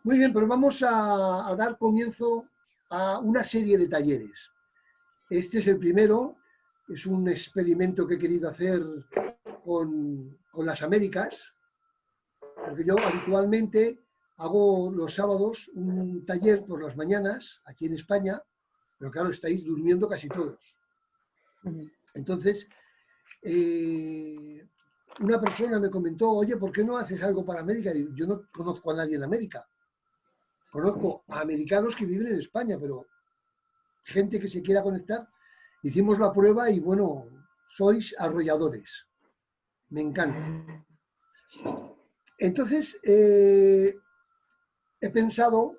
Muy bien, pues vamos a dar comienzo a una serie de talleres. Este es el primero, es un experimento que he querido hacer con las Américas, porque yo habitualmente hago los sábados un taller por las mañanas aquí en España, pero claro, estáis durmiendo casi todos. Entonces, una persona me comentó, oye, ¿por qué no haces algo para América? Digo, yo no conozco a nadie en América. Conozco a americanos que viven en España, pero gente que se quiera conectar. Hicimos la prueba y bueno, sois arrolladores. Me encanta. Entonces, he pensado,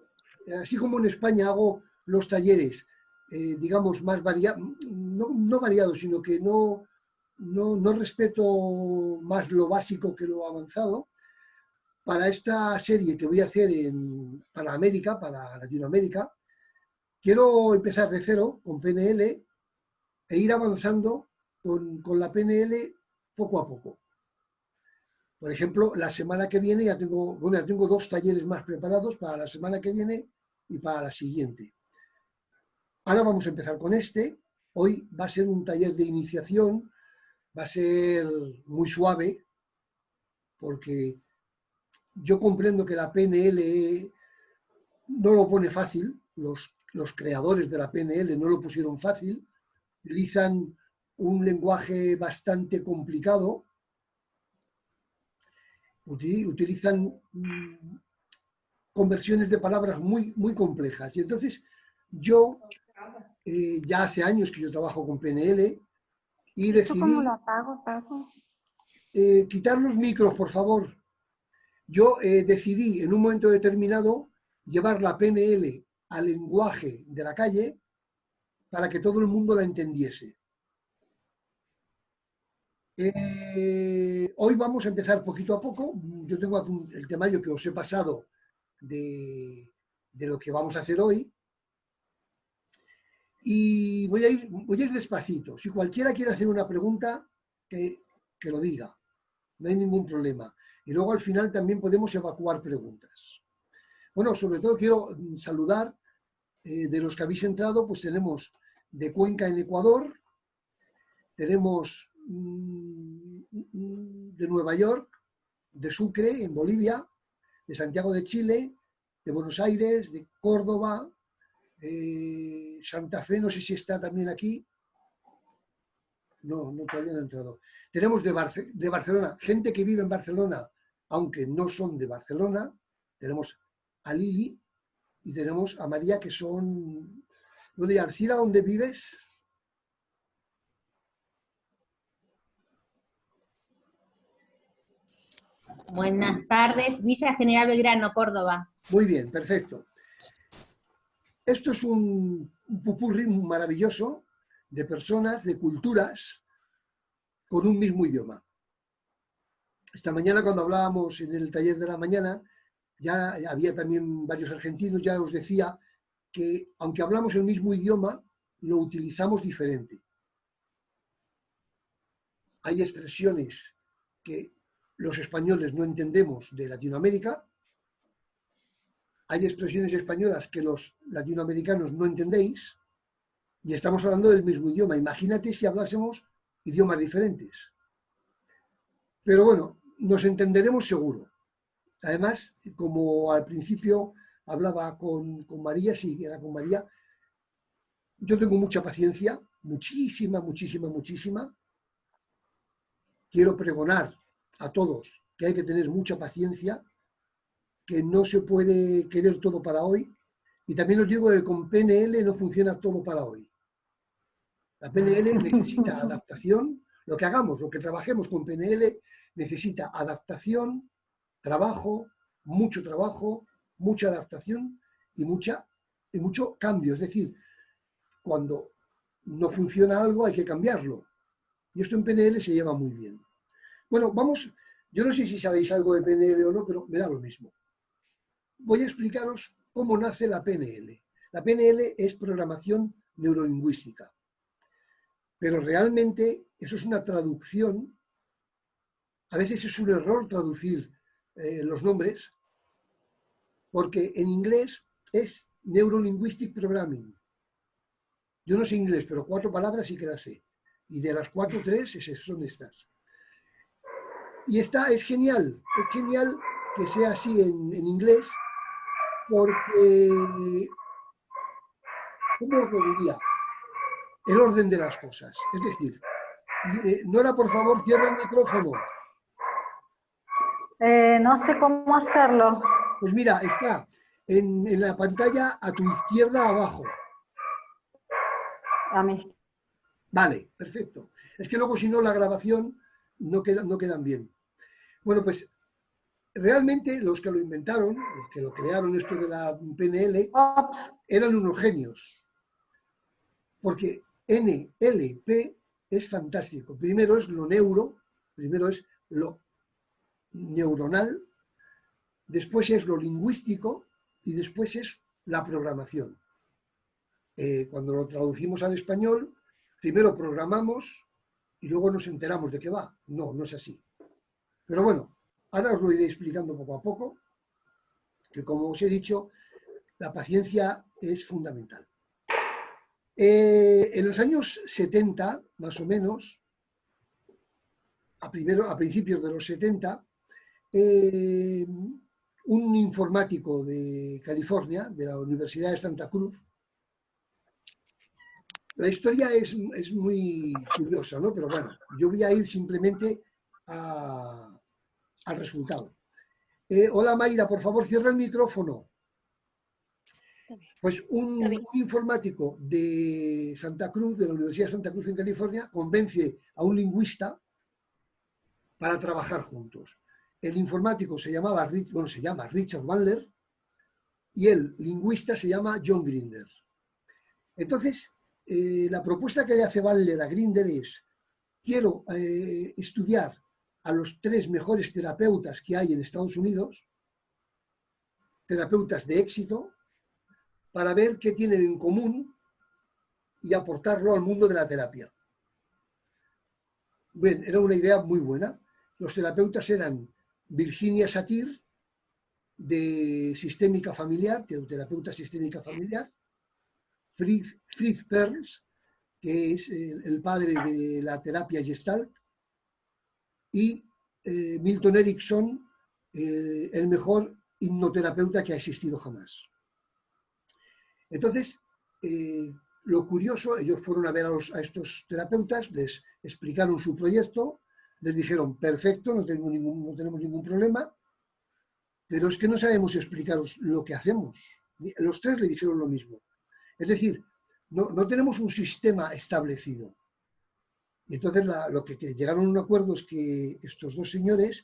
así como en España hago los talleres, digamos, más variados, no variados, sino que no respeto más lo básico que lo avanzado. Para esta serie que voy a hacer para América, para Latinoamérica, quiero empezar de cero con PNL e ir avanzando con la PNL poco a poco. Por ejemplo, la semana que viene ya tengo 2 talleres más preparados para la semana que viene y para la siguiente. Ahora vamos a empezar con este. Hoy va a ser un taller de iniciación, va a ser muy suave, porque yo comprendo que la PNL no lo pone fácil, los creadores de la PNL no lo pusieron fácil, utilizan un lenguaje bastante complicado, utilizan conversiones de palabras muy complejas. Y entonces yo, ya hace años que yo trabajo con PNL y ¿Esto cómo lo decidí apago, Paco? quitar los micros, por favor. Yo decidí en un momento determinado llevar la PNL al lenguaje de la calle para que todo el mundo la entendiese. Hoy vamos a empezar poquito a poco. Yo tengo aquí el temario que os he pasado de lo que vamos a hacer hoy. Y voy a ir despacito. Si cualquiera quiere hacer una pregunta, que lo diga. No hay ningún problema. Y luego al final también podemos evacuar preguntas. Bueno, sobre todo quiero saludar de los que habéis entrado, pues tenemos de Cuenca en Ecuador, tenemos de Nueva York, de Sucre en Bolivia, de Santiago de Chile, de Buenos Aires, de Córdoba, Santa Fe, no sé si está también aquí. No, todavía no ha entrado. Tenemos de Barcelona, gente que vive en Barcelona, aunque no son de Barcelona. Tenemos a Lili y tenemos a María, que son... ¿Dónde, Arcila, dónde vives? Buenas tardes, Villa General Belgrano, Córdoba. Muy bien, perfecto. Esto es un pupurrí maravilloso de personas, de culturas, con un mismo idioma. Esta mañana, cuando hablábamos en el taller de la mañana, ya había también varios argentinos, ya os decía que aunque hablamos el mismo idioma, lo utilizamos diferente. Hay expresiones que los españoles no entendemos de Latinoamérica, hay expresiones españolas que los latinoamericanos no entendéis, y estamos hablando del mismo idioma. Imagínate si hablásemos idiomas diferentes. Pero bueno, nos entenderemos seguro. Además, como al principio hablaba con María, sí, era con María, yo tengo mucha paciencia, muchísima. Quiero pregonar a todos que hay que tener mucha paciencia, que no se puede querer todo para hoy. Y también os digo que con PNL no funciona todo para hoy. La PNL necesita adaptación. Lo que hagamos, lo que trabajemos con PNL, necesita adaptación, mucho trabajo, mucha adaptación y mucho cambio. Es decir, cuando no funciona algo hay que cambiarlo. Y esto en PNL se lleva muy bien. Bueno, vamos, yo no sé si sabéis algo de PNL o no, pero me da lo mismo. Voy a explicaros cómo nace la PNL. La PNL es programación neurolingüística. Pero realmente eso es una traducción. A veces es un error traducir los nombres. porque en inglés es Neurolinguistic Programming. Yo no sé inglés, pero 4 palabras sí que las sé. Y de las 4, 3 son estas. Y esta es genial que sea así en inglés, porque, ¿cómo os lo diría? El orden de las cosas. Es decir, Nora, por favor, cierra el micrófono. No sé cómo hacerlo. Pues mira, está en la pantalla a tu izquierda abajo. A mí. Vale, perfecto. Es que luego si no la grabación no quedan bien. Bueno, pues realmente los que lo inventaron, los que lo crearon esto de la PNL, Ops. eran unos genios. Porque NLP es fantástico. Primero es lo neuro, primero es lo neuronal, después es lo lingüístico y después es la programación. Cuando lo traducimos al español, primero programamos y luego nos enteramos de qué va. No, no es así. Pero bueno, ahora os lo iré explicando poco a poco, que como os he dicho, la paciencia es fundamental. En los años 70, más o menos, a principios de los 70, un informático de California, de la Universidad de Santa Cruz, la historia es muy curiosa, ¿no? Pero bueno, yo voy a ir simplemente al resultado. Hola Mayra, por favor, cierra el micrófono. Pues un informático de Santa Cruz, de la Universidad de Santa Cruz en California, convence a un lingüista para trabajar juntos. El informático se llama Richard Bandler y el lingüista se llama John Grinder. Entonces, la propuesta que le hace Bandler a Grinder es: quiero estudiar a los 3 mejores terapeutas que hay en Estados Unidos, terapeutas de éxito, para ver qué tienen en común y aportarlo al mundo de la terapia. Bien, era una idea muy buena. Los terapeutas eran Virginia Satir, de Sistémica Familiar, terapeuta sistémica familiar, Fritz Perls, que es el padre de la terapia Gestalt, y Milton Erickson, el mejor hipnoterapeuta que ha existido jamás. Entonces, lo curioso, ellos fueron a ver a estos terapeutas, les explicaron su proyecto, les dijeron: perfecto, no tenemos ningún problema, pero es que no sabemos explicaros lo que hacemos. Los 3 le dijeron lo mismo. Es decir, no tenemos un sistema establecido. Y entonces lo que llegaron a un acuerdo es que estos 2 señores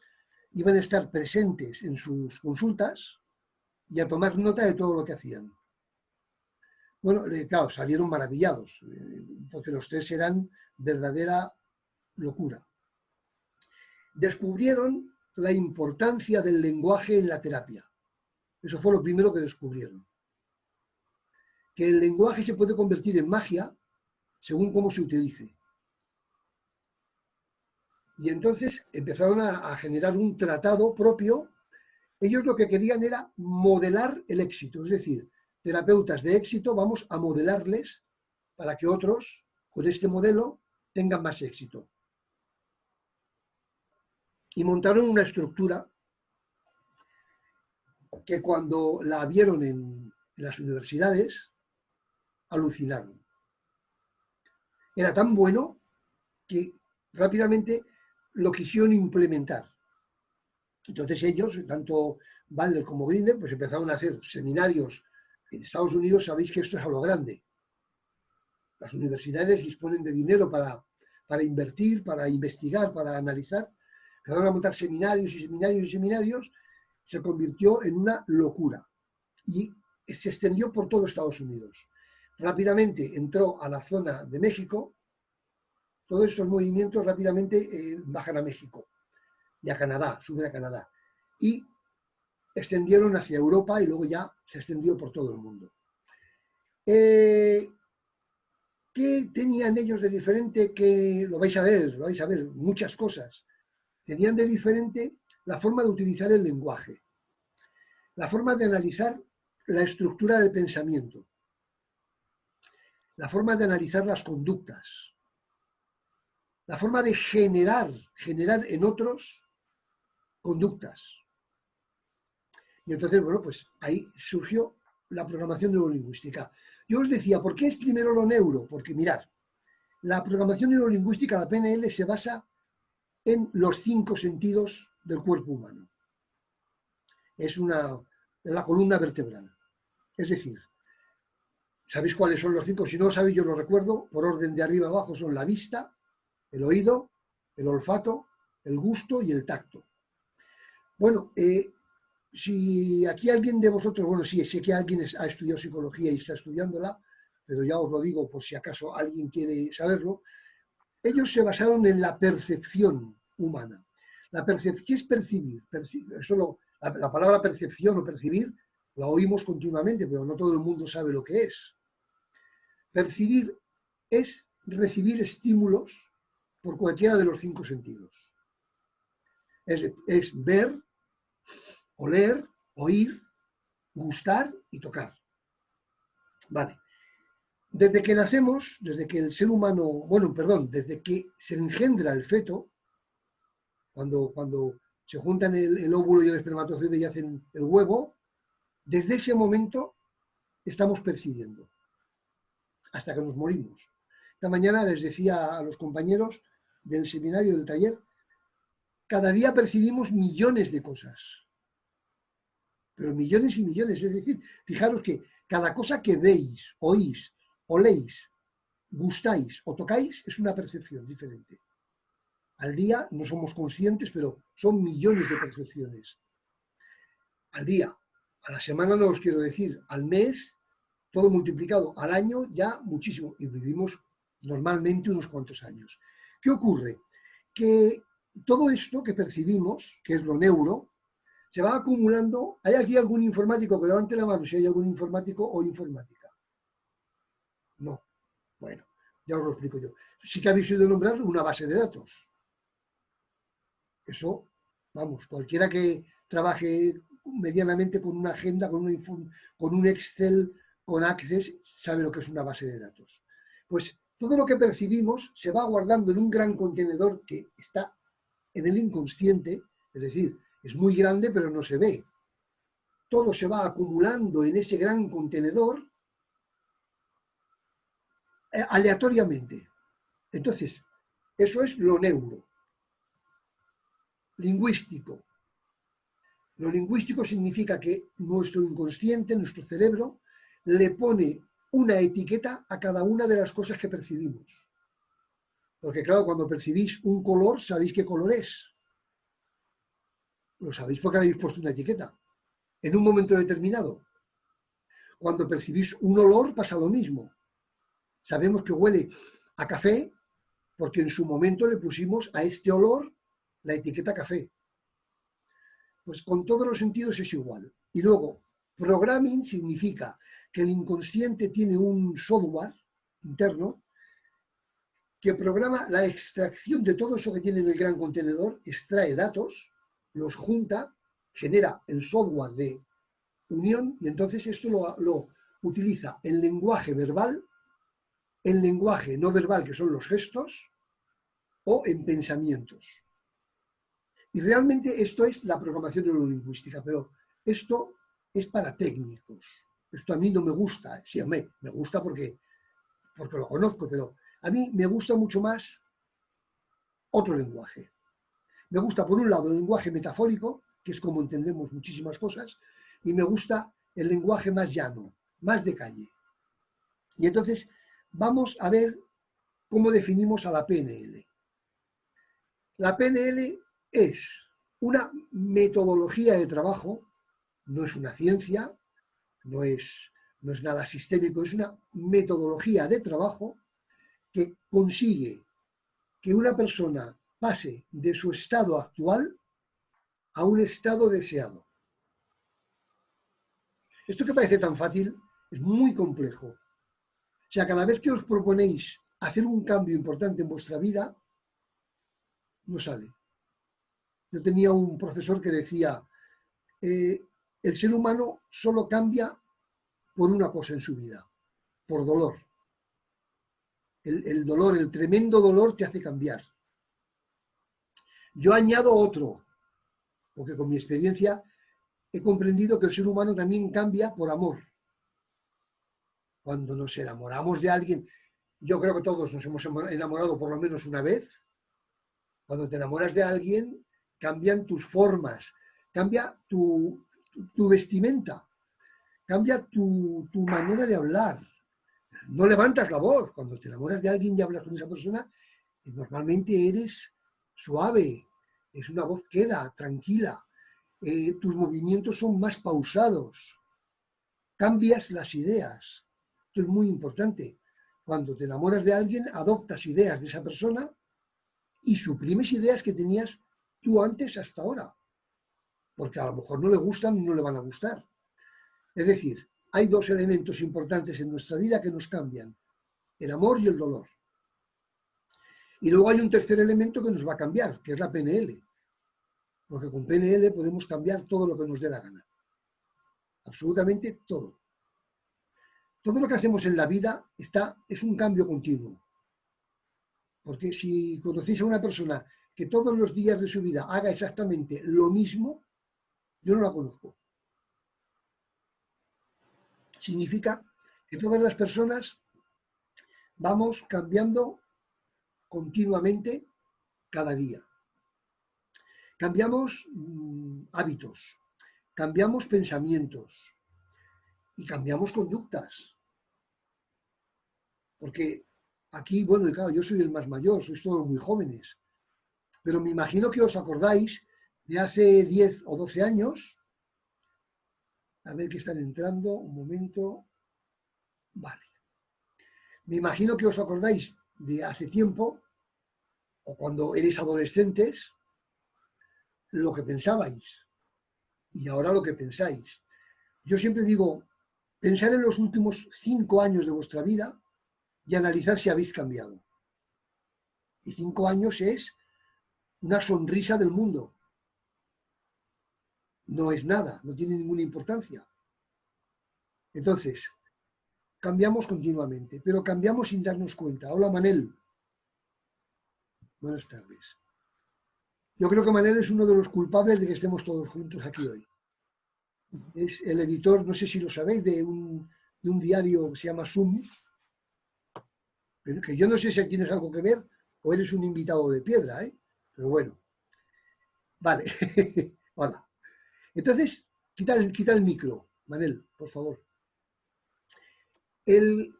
iban a estar presentes en sus consultas y a tomar nota de todo lo que hacían. Bueno, claro, salieron maravillados, porque los 3 eran verdadera locura. Descubrieron la importancia del lenguaje en la terapia. Eso fue lo primero que descubrieron. Que el lenguaje se puede convertir en magia según cómo se utilice. Y entonces empezaron a generar un tratado propio. Ellos lo que querían era modelar el éxito, es decir, terapeutas de éxito, vamos a modelarles para que otros, con este modelo, tengan más éxito. Y montaron una estructura que cuando la vieron en las universidades, alucinaron. Era tan bueno que rápidamente lo quisieron implementar. Entonces ellos, tanto Bandler como Grinder, pues empezaron a hacer seminarios en Estados Unidos. Sabéis que esto es a lo grande. Las universidades disponen de dinero para invertir, para investigar, para analizar. Empezaron a montar seminarios y seminarios y seminarios. Se convirtió en una locura y se extendió por todo Estados Unidos. Rápidamente entró a la zona de México. Todos estos movimientos rápidamente bajan a México y a Canadá, suben a Canadá. Y extendieron hacia Europa y luego ya se extendió por todo el mundo. ¿Qué tenían ellos de diferente? Que lo vais a ver, muchas cosas. Tenían de diferente la forma de utilizar el lenguaje. la forma de analizar la estructura del pensamiento, la forma de analizar las conductas, la forma de generar en otros conductas. Y entonces, bueno, pues ahí surgió la programación neurolingüística. Yo os decía, ¿por qué es primero lo neuro? Porque mirad, la programación neurolingüística, la PNL, se basa en los 5 sentidos del cuerpo humano. Es la columna vertebral. Es decir, ¿sabéis cuáles son los 5? Si no lo sabéis, yo lo recuerdo, por orden de arriba abajo son la vista, el oído, el olfato, el gusto y el tacto. Bueno, si aquí alguien de vosotros, bueno, sí, sé que alguien ha estudiado psicología y está estudiándola, pero ya os lo digo por si acaso alguien quiere saberlo, ellos se basaron en la percepción humana. ¿Qué es percibir? La palabra percepción o percibir la oímos continuamente, pero no todo el mundo sabe lo que es. Percibir es recibir estímulos por cualquiera de los 5 sentidos. Es ver, oler, oír, gustar y tocar. Vale. Desde que nacemos, desde que el ser humano, bueno, perdón, desde que se engendra el feto, cuando se juntan el óvulo y el espermatozoide y hacen el huevo, desde ese momento estamos percibiendo, hasta que nos morimos. Esta mañana les decía a los compañeros del seminario, del taller, cada día percibimos millones de cosas, pero millones y millones. Es decir, fijaros que cada cosa que veis, oís, oléis, gustáis o tocáis es una percepción diferente. Al día no somos conscientes, pero son millones de percepciones. Al día, a la semana no os quiero decir, al mes, todo multiplicado, al año ya muchísimo, y vivimos normalmente unos cuantos años. ¿Qué ocurre? Que todo esto que percibimos, que es lo neuro, se va acumulando. ¿Hay aquí algún informático que levante la mano si hay algún informático o informática? No. Bueno, ya os lo explico yo. Sí que habéis oído nombrar una base de datos. Eso, vamos, cualquiera que trabaje medianamente con una agenda, con un Excel, con Access, sabe lo que es una base de datos. Pues todo lo que percibimos se va guardando en un gran contenedor que está en el inconsciente, es decir, es muy grande pero no se ve. Todo se va acumulando en ese gran contenedor aleatoriamente. Entonces, eso es lo neuro. Lingüístico. Lo lingüístico significa que nuestro inconsciente, nuestro cerebro, le pone una etiqueta a cada una de las cosas que percibimos. Porque claro, cuando percibís un color, sabéis qué color es. Lo sabéis porque habéis puesto una etiqueta. En un momento determinado. Cuando percibís un olor, pasa lo mismo. Sabemos que huele a café porque en su momento le pusimos a este olor la etiqueta café. Pues con todos los sentidos es igual. Y luego, programming significa que el inconsciente tiene un software interno que programa la extracción de todo eso que tiene en el gran contenedor, extrae datos, los junta, genera el software de unión y entonces esto lo utiliza en lenguaje verbal, en lenguaje no verbal, que son los gestos, o en pensamientos. Y realmente esto es la programación neurolingüística, pero esto es para técnicos. Esto a mí no me gusta. Sí, a mí me gusta porque lo conozco, pero a mí me gusta mucho más otro lenguaje. Me gusta, por un lado, el lenguaje metafórico, que es como entendemos muchísimas cosas, y me gusta el lenguaje más llano, más de calle. Y entonces vamos a ver cómo definimos a la PNL. La PNL es una metodología de trabajo, no es una ciencia, no es nada sistémico, es una metodología de trabajo que consigue que una persona pase de su estado actual a un estado deseado. Esto que parece tan fácil es muy complejo. O sea, cada vez que os proponéis hacer un cambio importante en vuestra vida, no sale. Yo tenía un profesor que decía, el ser humano solo cambia por una cosa en su vida, por dolor. El dolor, el tremendo dolor te hace cambiar. Yo añado otro, porque con mi experiencia he comprendido que el ser humano también cambia por amor. Cuando nos enamoramos de alguien, yo creo que todos nos hemos enamorado por lo menos una vez. Cuando te enamoras de alguien, cambian tus formas, cambia tu vestimenta, cambia tu manera de hablar. No levantas la voz. Cuando te enamoras de alguien y hablas con esa persona, normalmente eres suave, es una voz queda, tranquila. Tus movimientos son más pausados. Cambias las ideas. Esto es muy importante. Cuando te enamoras de alguien, adoptas ideas de esa persona y suprimes ideas que tenías tú antes hasta ahora. Porque a lo mejor no le gustan, no le van a gustar. Es decir, hay dos elementos importantes en nuestra vida que nos cambian: el amor y el dolor. Y luego hay un tercer elemento que nos va a cambiar, que es la PNL. Porque con PNL podemos cambiar todo lo que nos dé la gana. Absolutamente todo. Todo lo que hacemos en la vida es un cambio continuo. Porque si conocéis a una persona que todos los días de su vida haga exactamente lo mismo, yo no la conozco. Significa que todas las personas vamos cambiando continuamente cada día. Cambiamos hábitos, cambiamos pensamientos y cambiamos conductas. Porque aquí, bueno, claro, yo soy el más mayor, sois todos muy jóvenes, pero me imagino que os acordáis de hace 10 o 12 años. A ver que están entrando, un momento. Vale. Me imagino que os acordáis de hace tiempo, o cuando erais adolescentes, lo que pensabais y ahora lo que pensáis. Yo siempre digo, pensar en los últimos 5 años de vuestra vida y analizar si habéis cambiado. Y 5 años es una sonrisa del mundo. No es nada, no tiene ninguna importancia. Entonces, cambiamos continuamente, pero cambiamos sin darnos cuenta. Hola, Manel. Buenas tardes. Yo creo que Manel es uno de los culpables de que estemos todos juntos aquí hoy. Es el editor, no sé si lo sabéis, de un diario que se llama Zoom, pero que yo no sé si tienes algo que ver o eres un invitado de piedra, ¿eh? Pero bueno. Vale. Hola. Entonces, quita el micro, Manel, por favor. El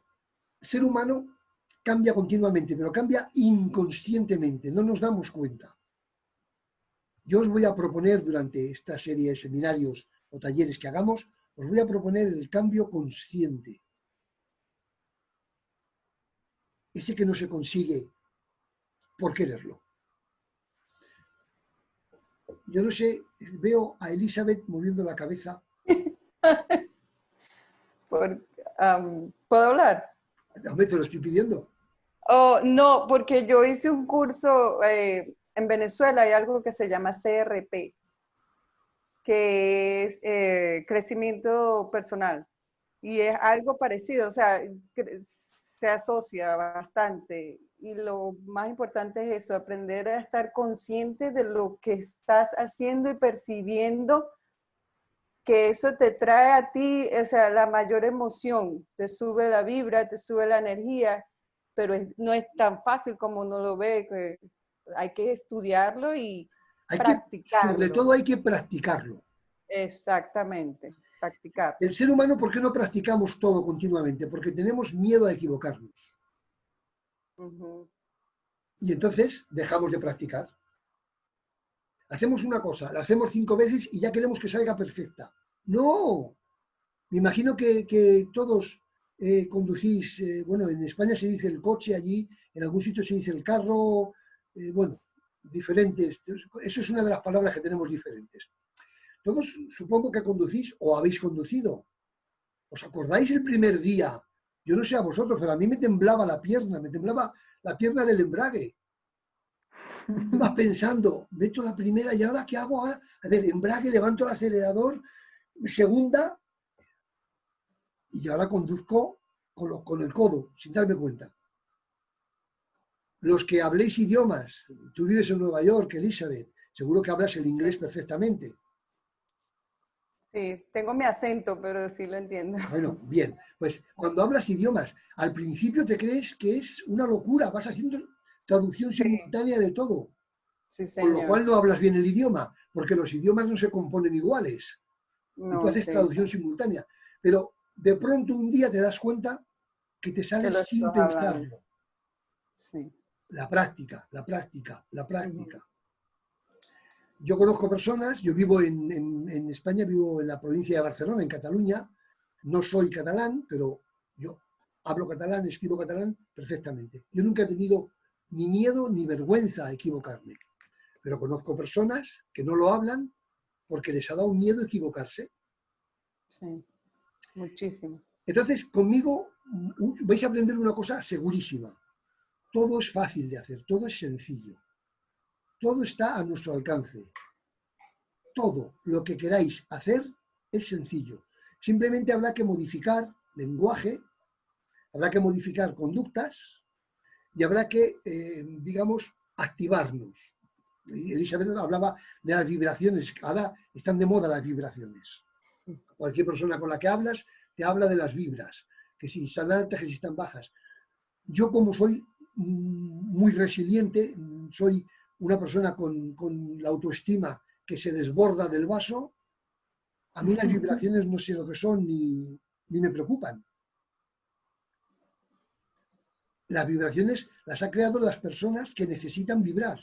ser humano cambia continuamente, pero cambia inconscientemente, no nos damos cuenta. Yo os voy a proponer durante esta serie de seminarios o talleres que hagamos, os voy a proponer el cambio consciente. Ese que no se consigue por quererlo. Yo no sé, veo a Elizabeth moviendo la cabeza. ¿Puedo hablar? Te lo estoy pidiendo. Oh, no, porque yo hice un curso en Venezuela, hay algo que se llama CRP, que es crecimiento personal. Y es algo parecido, o sea, se asocia bastante. Y lo más importante es eso, aprender a estar consciente de lo que estás haciendo y percibiendo, que eso te trae a ti, o sea, la mayor emoción, te sube la vibra, te sube la energía, pero no es tan fácil como uno lo ve, que hay que estudiarlo y practicarlo. Sobre todo hay que practicarlo. Exactamente, practicar. El ser humano, ¿por qué no practicamos todo continuamente? Porque tenemos miedo a equivocarnos. Y entonces dejamos de practicar. Hacemos una cosa, la hacemos 5 veces y ya queremos que salga perfecta. ¡No! Me imagino que todos conducís, bueno, en España se dice el coche, allí en algún sitio se dice el carro, bueno, diferentes. Eso es una de las palabras que tenemos diferentes. Todos supongo que conducís o habéis conducido. ¿Os acordáis el primer día? Yo no sé a vosotros, pero a mí me temblaba la pierna del embrague. Iba pensando, meto la primera y ahora ¿qué hago? Ahora, a ver, embrague, levanto el acelerador, segunda, y ahora conduzco con el codo, sin darme cuenta. Los que habléis idiomas, tú vives en Nueva York, Elizabeth, seguro que hablas el inglés perfectamente. Sí, tengo mi acento, pero sí lo entiendo. Bueno, bien, pues cuando hablas idiomas, al principio te crees que es una locura, vas haciendo traducción simultánea de todo, Sí, con lo señor. cual no hablas bien el idioma, porque los idiomas no se componen iguales, y tú No, haces sí, traducción simultánea, pero de pronto un día te das cuenta que te que sale lo sin estás hablando. pensarlo. Sí. La práctica, la práctica, la Ujú. práctica. Yo conozco personas, yo vivo en España, vivo en la provincia de Barcelona, en Cataluña. No soy catalán, pero yo hablo catalán, escribo catalán perfectamente. Yo nunca he tenido ni miedo ni vergüenza a equivocarme. Pero conozco personas que no lo hablan porque les ha dado miedo equivocarse. Sí, muchísimo. Entonces, conmigo vais a aprender una cosa segurísima. Todo es fácil de hacer, todo es sencillo. Todo está a nuestro alcance. Todo lo que queráis hacer es sencillo. Simplemente habrá que modificar lenguaje, habrá que modificar conductas y habrá que, digamos, activarnos. Y Elizabeth hablaba de las vibraciones. Ahora están de moda las vibraciones. Cualquier persona con la que hablas te habla de las vibras, que si están altas, que si están bajas. Yo, como soy muy resiliente, soy una persona con la autoestima que se desborda del vaso, a mí las vibraciones no sé lo que son ni me preocupan. Las vibraciones las ha creado las personas que necesitan vibrar.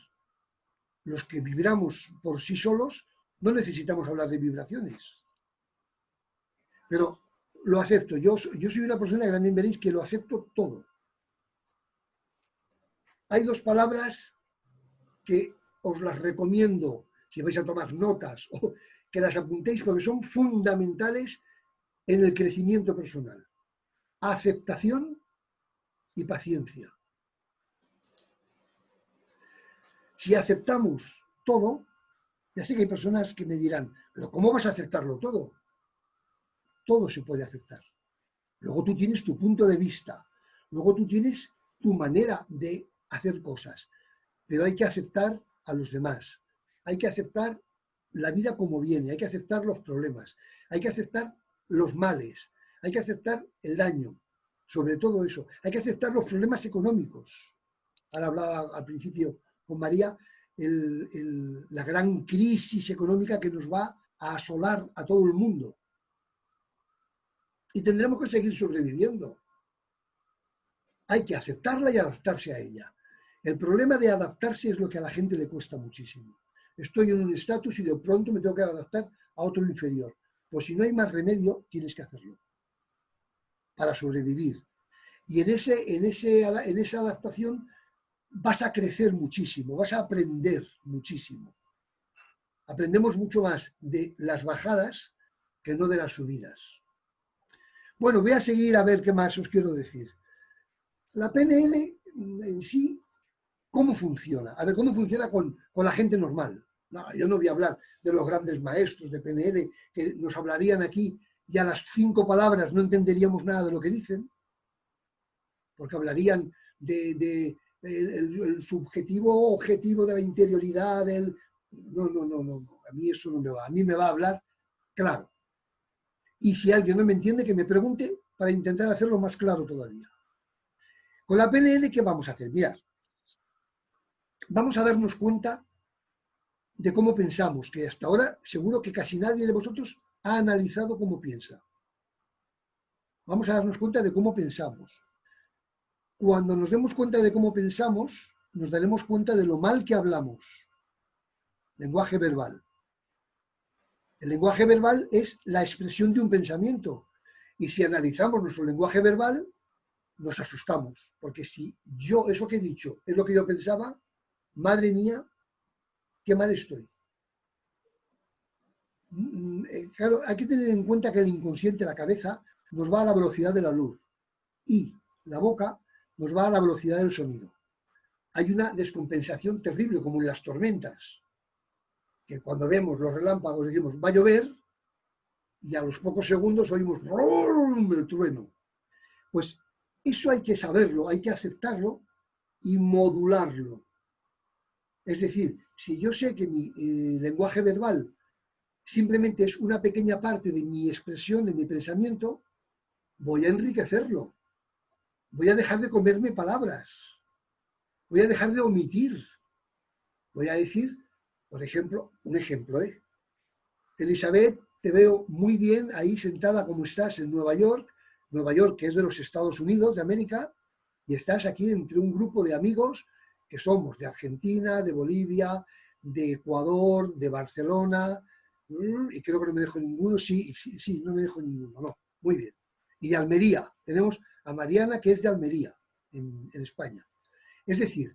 Los que vibramos por sí solos no necesitamos hablar de vibraciones. Pero lo acepto. Yo soy una persona que también veréis que lo acepto todo. Hay dos palabras que os las recomiendo si vais a tomar notas o que las apuntéis porque son fundamentales en el crecimiento personal. Aceptación y paciencia. Si aceptamos todo, ya sé que hay personas que me dirán, pero ¿cómo vas a aceptarlo todo? Todo se puede aceptar. Luego tú tienes tu punto de vista, luego tú tienes tu manera de hacer cosas, pero hay que aceptar a los demás, hay que aceptar la vida como viene, hay que aceptar los problemas, hay que aceptar los males, hay que aceptar el daño, sobre todo eso, hay que aceptar los problemas económicos. Ahora hablaba al principio con María, la gran crisis económica que nos va a asolar a todo el mundo. Y tendremos que seguir sobreviviendo. Hay que aceptarla y adaptarse a ella. El problema de adaptarse es lo que a la gente le cuesta muchísimo. Estoy en un estatus y de pronto me tengo que adaptar a otro inferior. Pues si no hay más remedio, tienes que hacerlo para sobrevivir. Y en esa adaptación vas a crecer muchísimo, vas a aprender muchísimo. Aprendemos mucho más de las bajadas que no de las subidas. Bueno, voy a seguir a ver qué más os quiero decir. La PNL en sí, ¿cómo funciona? A ver, ¿cómo funciona con la gente normal? No, yo no voy a hablar de los grandes maestros de PNL que nos hablarían aquí y a las 5 palabras no entenderíamos nada de lo que dicen, porque hablarían el subjetivo objetivo de la interioridad, No, a mí eso no me va. A mí me va a hablar claro. Y si alguien no me entiende, que me pregunte para intentar hacerlo más claro todavía. Con la PNL, ¿qué vamos a hacer? Mirad, vamos a darnos cuenta de cómo pensamos, que hasta ahora seguro que casi nadie de vosotros ha analizado cómo piensa. Vamos a darnos cuenta de cómo pensamos. Cuando nos demos cuenta de cómo pensamos, nos daremos cuenta de lo mal que hablamos. Lenguaje verbal. El lenguaje verbal es la expresión de un pensamiento. Y si analizamos nuestro lenguaje verbal, nos asustamos. Porque si yo, eso que he dicho, es lo que yo pensaba, madre mía, qué mal estoy. Claro, hay que tener en cuenta que el inconsciente, la cabeza, nos va a la velocidad de la luz. Y la boca nos va a la velocidad del sonido. Hay una descompensación terrible, como en las tormentas, que cuando vemos los relámpagos decimos, va a llover, y a los pocos segundos oímos ¡brum! El trueno. Pues eso hay que saberlo, hay que aceptarlo y modularlo. Es decir, si yo sé que mi lenguaje verbal simplemente es una pequeña parte de mi expresión, de mi pensamiento, voy a enriquecerlo. Voy a dejar de comerme palabras. Voy a dejar de omitir. Voy a decir, por ejemplo, un ejemplo, Elizabeth, te veo muy bien ahí sentada como estás en Nueva York, que es de los Estados Unidos de América, y estás aquí entre un grupo de amigos que somos de Argentina, de Bolivia, de Ecuador, de Barcelona, y creo que no me dejo ninguno, sí, no me dejo ninguno, no, muy bien. Y de Almería, tenemos a Mariana, que es de Almería, en España. Es decir,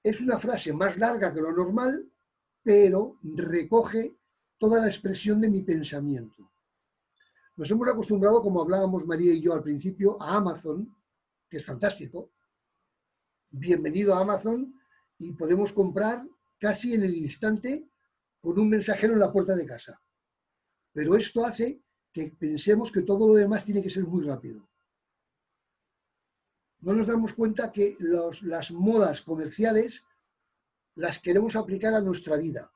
es una frase más larga que lo normal, pero recoge toda la expresión de mi pensamiento. Nos hemos acostumbrado, como hablábamos María y yo al principio, a Amazon, que es fantástico. Bienvenido a Amazon, y podemos comprar casi en el instante con un mensajero en la puerta de casa. Pero esto hace que pensemos que todo lo demás tiene que ser muy rápido. No nos damos cuenta que las modas comerciales las queremos aplicar a nuestra vida.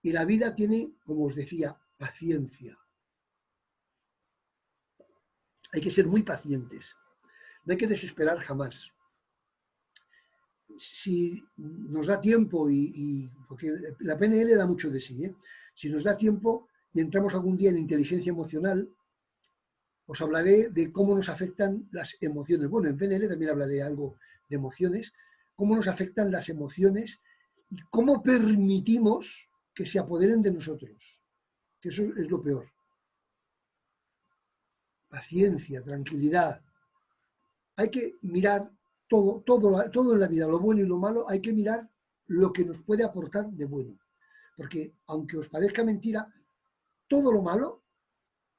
Y la vida tiene, como os decía, paciencia. Hay que ser muy pacientes. No hay que desesperar jamás. Si nos da tiempo, porque la PNL da mucho de sí, si nos da tiempo y entramos algún día en inteligencia emocional, os hablaré de cómo nos afectan las emociones. Bueno, en PNL también hablaré algo de emociones, cómo nos afectan las emociones y cómo permitimos que se apoderen de nosotros, que eso es lo peor. Paciencia, tranquilidad. Hay que mirar todo en la vida, lo bueno y lo malo, hay que mirar lo que nos puede aportar de bueno. Porque aunque os parezca mentira, todo lo malo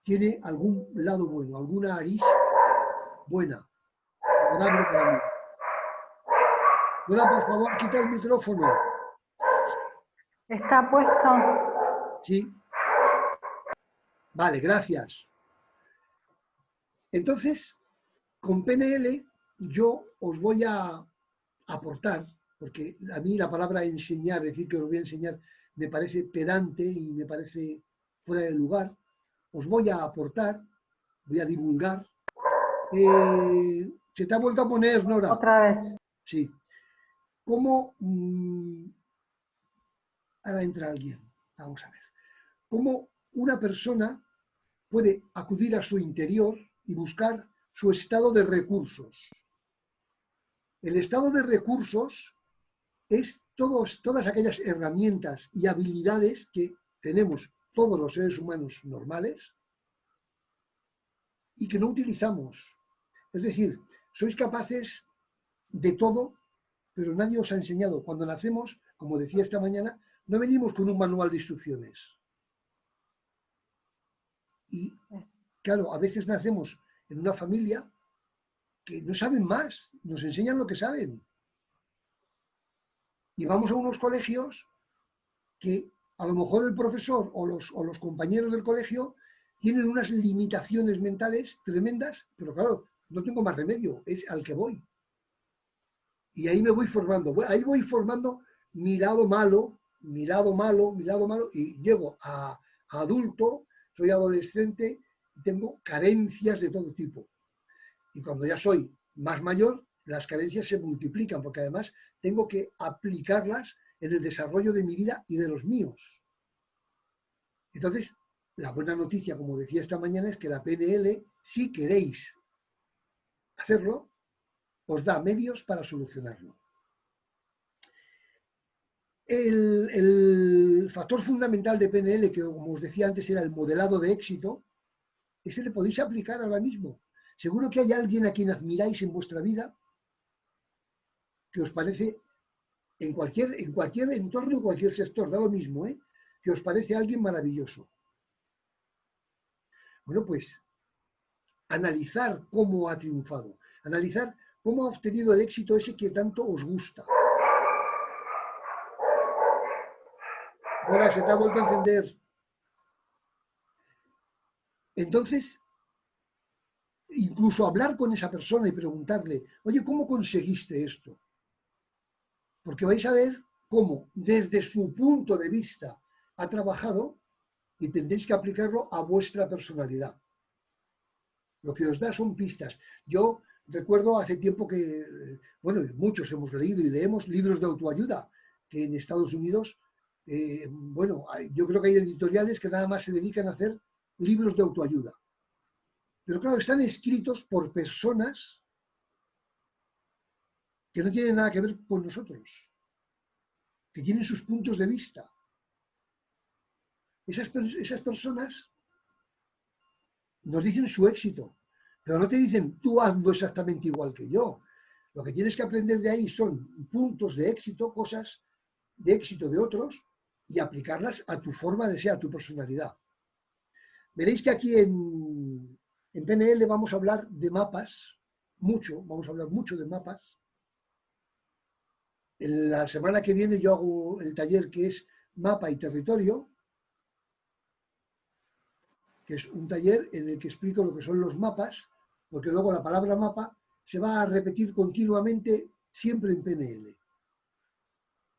tiene algún lado bueno, alguna arista buena, favorable para mí. Hola, por favor, quita el micrófono. ¿Está puesto? Sí. Vale, gracias. Entonces, con PNL yo os voy a aportar, porque a mí la palabra enseñar, decir que os voy a enseñar, me parece pedante y me parece fuera de lugar. Os voy a aportar, voy a divulgar. Se te ha vuelto a poner, Nora. Otra vez. Sí. ¿Cómo... ahora entra alguien. Vamos a ver. ¿Cómo una persona puede acudir a su interior y buscar su estado de recursos? El estado de recursos es todas aquellas herramientas y habilidades que tenemos todos los seres humanos normales y que no utilizamos. Es decir, sois capaces de todo, pero nadie os ha enseñado. Cuando nacemos, como decía esta mañana, no venimos con un manual de instrucciones. Y claro, a veces nacemos en una familia que no saben más, nos enseñan lo que saben. Y vamos a unos colegios que a lo mejor el profesor o los compañeros del colegio tienen unas limitaciones mentales tremendas, pero claro, no tengo más remedio, es al que voy. Y ahí me voy formando, ahí voy formando mi lado malo, y llego a adulto, soy adolescente y tengo carencias de todo tipo. Y cuando ya soy más mayor, las carencias se multiplican, porque además tengo que aplicarlas en el desarrollo de mi vida y de los míos. Entonces, la buena noticia, como decía esta mañana, es que la PNL, si queréis hacerlo, os da medios para solucionarlo. El factor fundamental de PNL, que como os decía antes era el modelado de éxito, ese le podéis aplicar ahora mismo. Seguro que hay alguien a quien admiráis en vuestra vida que os parece, en cualquier entorno, en cualquier sector, da lo mismo, que os parece alguien maravilloso. Bueno, pues analizar cómo ha triunfado, analizar cómo ha obtenido el éxito ese que tanto os gusta. Ahora se te ha vuelto a encender. Entonces, incluso hablar con esa persona y preguntarle, oye, ¿cómo conseguiste esto? Porque vais a ver cómo desde su punto de vista ha trabajado y tendréis que aplicarlo a vuestra personalidad. Lo que os da son pistas. Yo recuerdo hace tiempo que, bueno, muchos hemos leído y leemos libros de autoayuda, que en Estados Unidos, bueno, yo creo que hay editoriales que nada más se dedican a hacer libros de autoayuda. Pero claro, están escritos por personas que no tienen nada que ver con nosotros, que tienen sus puntos de vista. Esas personas nos dicen su éxito, pero no te dicen tú hazlo exactamente igual que yo. Lo que tienes que aprender de ahí son puntos de éxito, cosas de éxito de otros y aplicarlas a tu forma de ser, a tu personalidad. Veréis que aquí en PNL vamos a hablar de mapas, vamos a hablar mucho de mapas. En la semana que viene yo hago el taller que es mapa y territorio, que es un taller en el que explico lo que son los mapas, porque luego la palabra mapa se va a repetir continuamente siempre en PNL.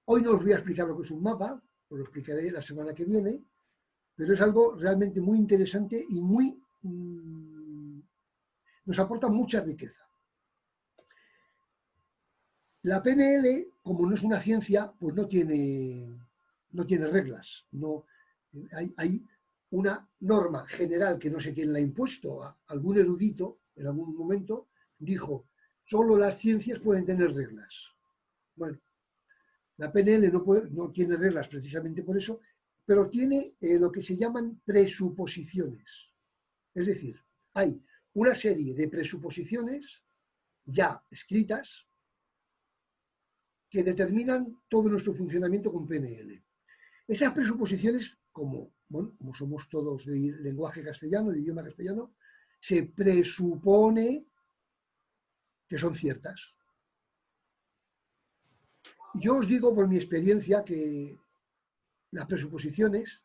Hoy no os voy a explicar lo que es un mapa, os lo explicaré la semana que viene, pero es algo realmente muy interesante y nos aporta mucha riqueza. La PNL, como no es una ciencia, pues no tiene reglas. No, hay una norma general que no sé quién la ha impuesto, a algún erudito en algún momento dijo, solo las ciencias pueden tener reglas. Bueno, la PNL no tiene reglas precisamente por eso, pero tiene lo que se llaman presuposiciones. Es decir, hay una serie de presuposiciones ya escritas que determinan todo nuestro funcionamiento con PNL. Esas presuposiciones, como somos todos de lenguaje castellano, de idioma castellano, se presupone que son ciertas. Yo os digo por mi experiencia que las presuposiciones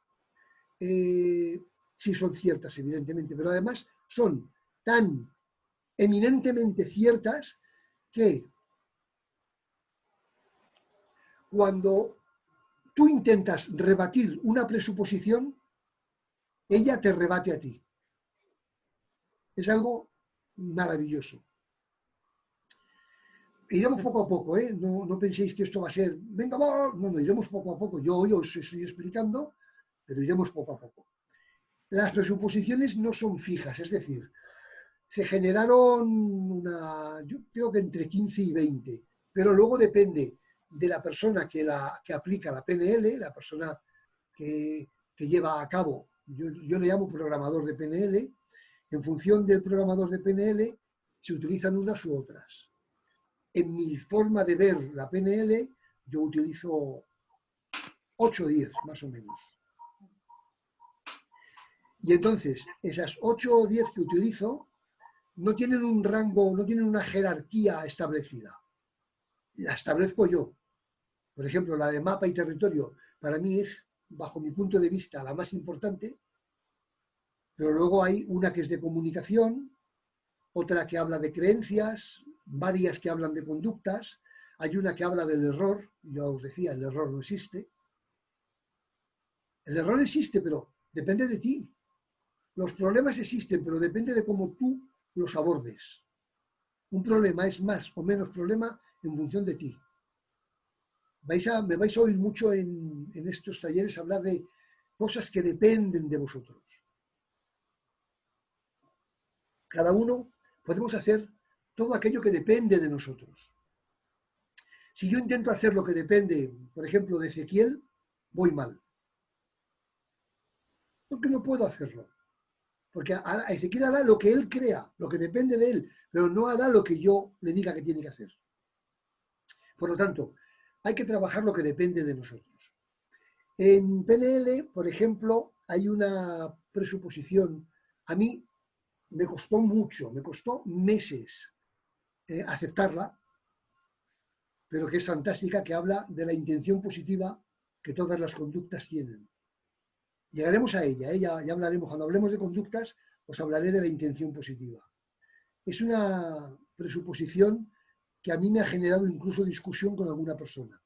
sí son ciertas, evidentemente, pero además son tan eminentemente ciertas que cuando tú intentas rebatir una presuposición, ella te rebate a ti. Es algo maravilloso. Iremos poco a poco, ¿eh? No penséis que esto va a ser, venga, no, iremos poco a poco. Yo hoy os estoy explicando, pero iremos poco a poco. Las presuposiciones no son fijas, es decir, se generaron yo creo que entre 15 y 20, pero luego depende de la persona que aplica la PNL, la persona que lleva a cabo, yo le llamo programador de PNL, en función del programador de PNL se utilizan unas u otras. En mi forma de ver la PNL, yo utilizo 8 o 10, más o menos. Y entonces, esas 8 o 10 que utilizo no tienen un rango, no tienen una jerarquía establecida. La establezco yo. Por ejemplo, la de mapa y territorio, para mí es, bajo mi punto de vista, la más importante, pero luego hay una que es de comunicación, otra que habla de creencias, varias que hablan de conductas, hay una que habla del error, yo os decía, el error no existe. El error existe, pero depende de ti. Los problemas existen, pero depende de cómo tú los abordes. Un problema es más o menos problema en función de ti. Me vais a oír mucho en estos talleres hablar de cosas que dependen de vosotros. Cada uno podemos hacer todo aquello que depende de nosotros. Si yo intento hacer lo que depende, por ejemplo, de Ezequiel, voy mal. Porque no puedo hacerlo. Porque a Ezequiel hará lo que él crea, lo que depende de él, pero no hará lo que yo le diga que tiene que hacer. Por lo tanto, hay que trabajar lo que depende de nosotros. En PNL, por ejemplo, hay una presuposición. A mí me costó mucho, me costó meses aceptarla, pero que es fantástica, que habla de la intención positiva que todas las conductas tienen. Llegaremos a ella, ya hablaremos, cuando hablemos de conductas, os hablaré de la intención positiva. Es una presuposición que a mí me ha generado incluso discusión con alguna persona.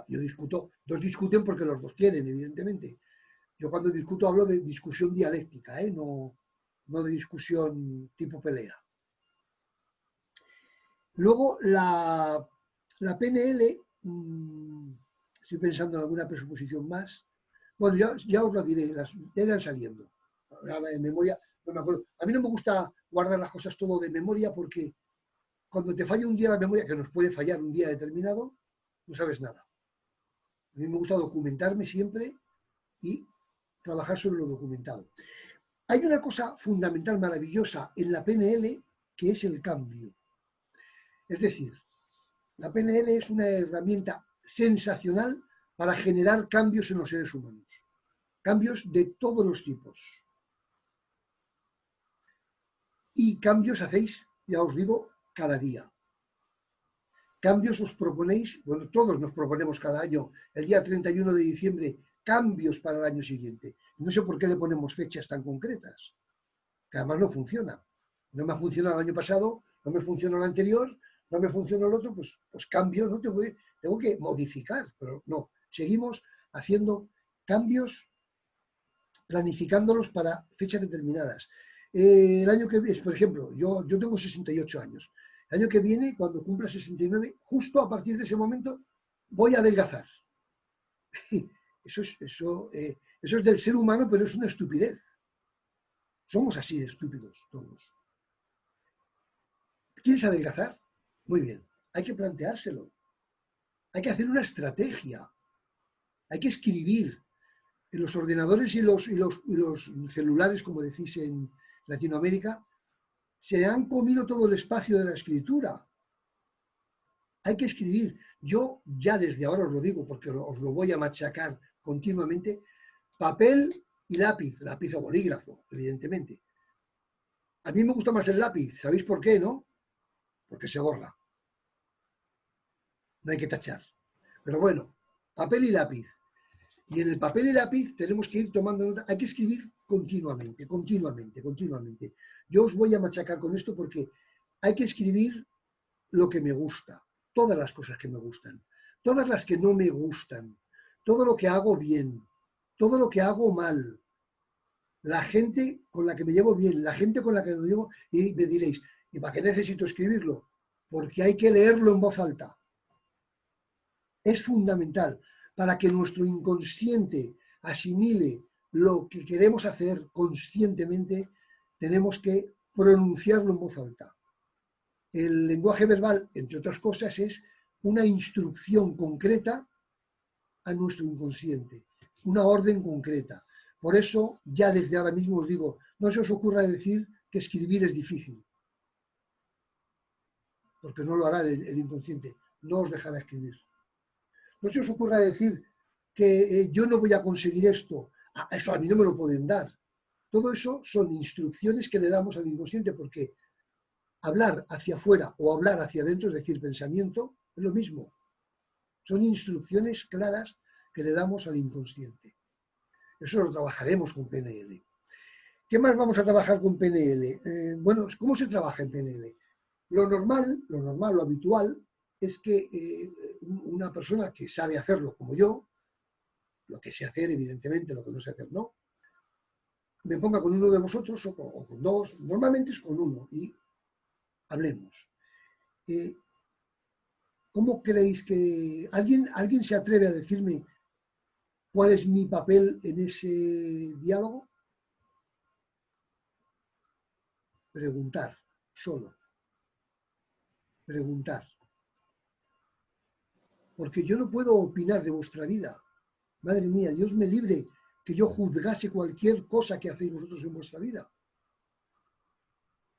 Yo discuto, dos discuten porque los dos quieren, evidentemente. Yo cuando discuto hablo de discusión dialéctica, no de discusión tipo pelea. Luego, la PNL, estoy pensando en alguna presuposición más. Bueno, ya os lo diré, ya irán saliendo. Ahora de memoria, no me acuerdo. A mí no me gusta guardar las cosas todo de memoria porque cuando te falla un día la memoria, que nos puede fallar un día determinado, no sabes nada. A mí me gusta documentarme siempre y trabajar sobre lo documentado. Hay una cosa fundamental, maravillosa en la PNL, que es el cambio. Es decir, la PNL es una herramienta sensacional para generar cambios en los seres humanos. Cambios de todos los tipos. Y cambios hacéis, ya os digo, cada día. Cambios os proponéis, bueno, todos nos proponemos cada año, el día 31 de diciembre, cambios para el año siguiente. No sé por qué le ponemos fechas tan concretas, que además no funciona. No me ha funcionado el año pasado, no me funcionó el anterior, no me funcionó el otro, pues cambio, ¿no? Tengo que modificar, pero no. Seguimos haciendo cambios, planificándolos para fechas determinadas. El año que viene, por ejemplo, yo tengo 68 años. El año que viene, cuando cumpla 69, justo a partir de ese momento, voy a adelgazar. Eso es del ser humano, pero es una estupidez. Somos así de estúpidos todos. ¿Quieres adelgazar? Muy bien, hay que planteárselo. Hay que hacer una estrategia. Hay que escribir. En los ordenadores y los celulares, como decís en Latinoamérica, se han comido todo el espacio de la escritura. Hay que escribir. Yo ya desde ahora os lo digo, porque os lo voy a machacar continuamente, papel y lápiz o bolígrafo, evidentemente. A mí me gusta más el lápiz, ¿sabéis por qué, no? Porque se borra. No hay que tachar. Pero bueno, papel y lápiz. Y en el papel y lápiz tenemos que ir tomando nota. Hay que escribir continuamente. Yo os voy a machacar con esto porque hay que escribir lo que me gusta, todas las cosas que me gustan, todas las que no me gustan, todo lo que hago bien, todo lo que hago mal, la gente con la que me llevo bien, la gente con la que me llevo, y me diréis, ¿y para qué necesito escribirlo? Porque hay que leerlo en voz alta. Es fundamental para que nuestro inconsciente asimile lo que queremos hacer conscientemente, tenemos que pronunciarlo en voz alta. El lenguaje verbal, entre otras cosas, es una instrucción concreta a nuestro inconsciente, una orden concreta. Por eso, ya desde ahora mismo os digo, no se os ocurra decir que escribir es difícil, porque no lo hará el inconsciente, no os dejará escribir. No se os ocurra decir que yo no voy a conseguir esto, eso a mí no me lo pueden dar. Todo eso son instrucciones que le damos al inconsciente, porque hablar hacia afuera o hablar hacia adentro, es decir, pensamiento, es lo mismo. Son instrucciones claras que le damos al inconsciente. Eso lo trabajaremos con PNL. ¿Qué más vamos a trabajar con PNL? Bueno, ¿cómo se trabaja en PNL? Lo normal, lo habitual, es que una persona que sabe hacerlo como yo, lo que sé hacer, evidentemente, lo que no sé hacer no, me ponga con uno de vosotros o con dos, normalmente es con uno, y hablemos. ¿Cómo creéis que alguien se atreve a decirme cuál es mi papel en ese diálogo? Preguntar, solo. Preguntar. Porque yo no puedo opinar de vuestra vida. Madre mía, Dios me libre que yo juzgase cualquier cosa que hacéis vosotros en vuestra vida.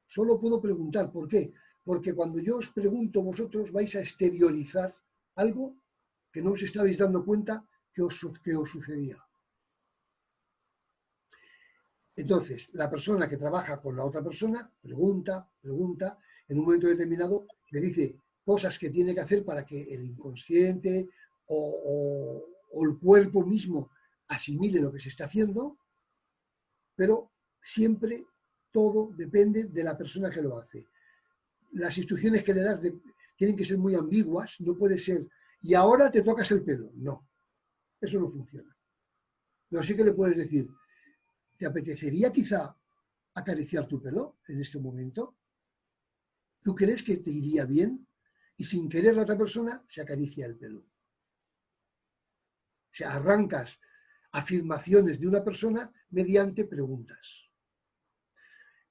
Solo puedo preguntar. ¿Por qué? Porque cuando yo os pregunto, vosotros vais a exteriorizar algo que no os estabais dando cuenta que os sucedía. Entonces, la persona que trabaja con la otra persona pregunta, en un momento determinado le dice cosas que tiene que hacer para que el inconsciente o el cuerpo mismo asimile lo que se está haciendo, pero siempre todo depende de la persona que lo hace. Las instrucciones que le das tienen que ser muy ambiguas, no puede ser, y ahora te tocas el pelo. No, eso no funciona. Pero sí que le puedes decir, ¿te apetecería quizá acariciar tu pelo en este momento? ¿Tú crees que te iría bien? Y sin querer la otra persona se acaricia el pelo. O sea, arrancas afirmaciones de una persona mediante preguntas.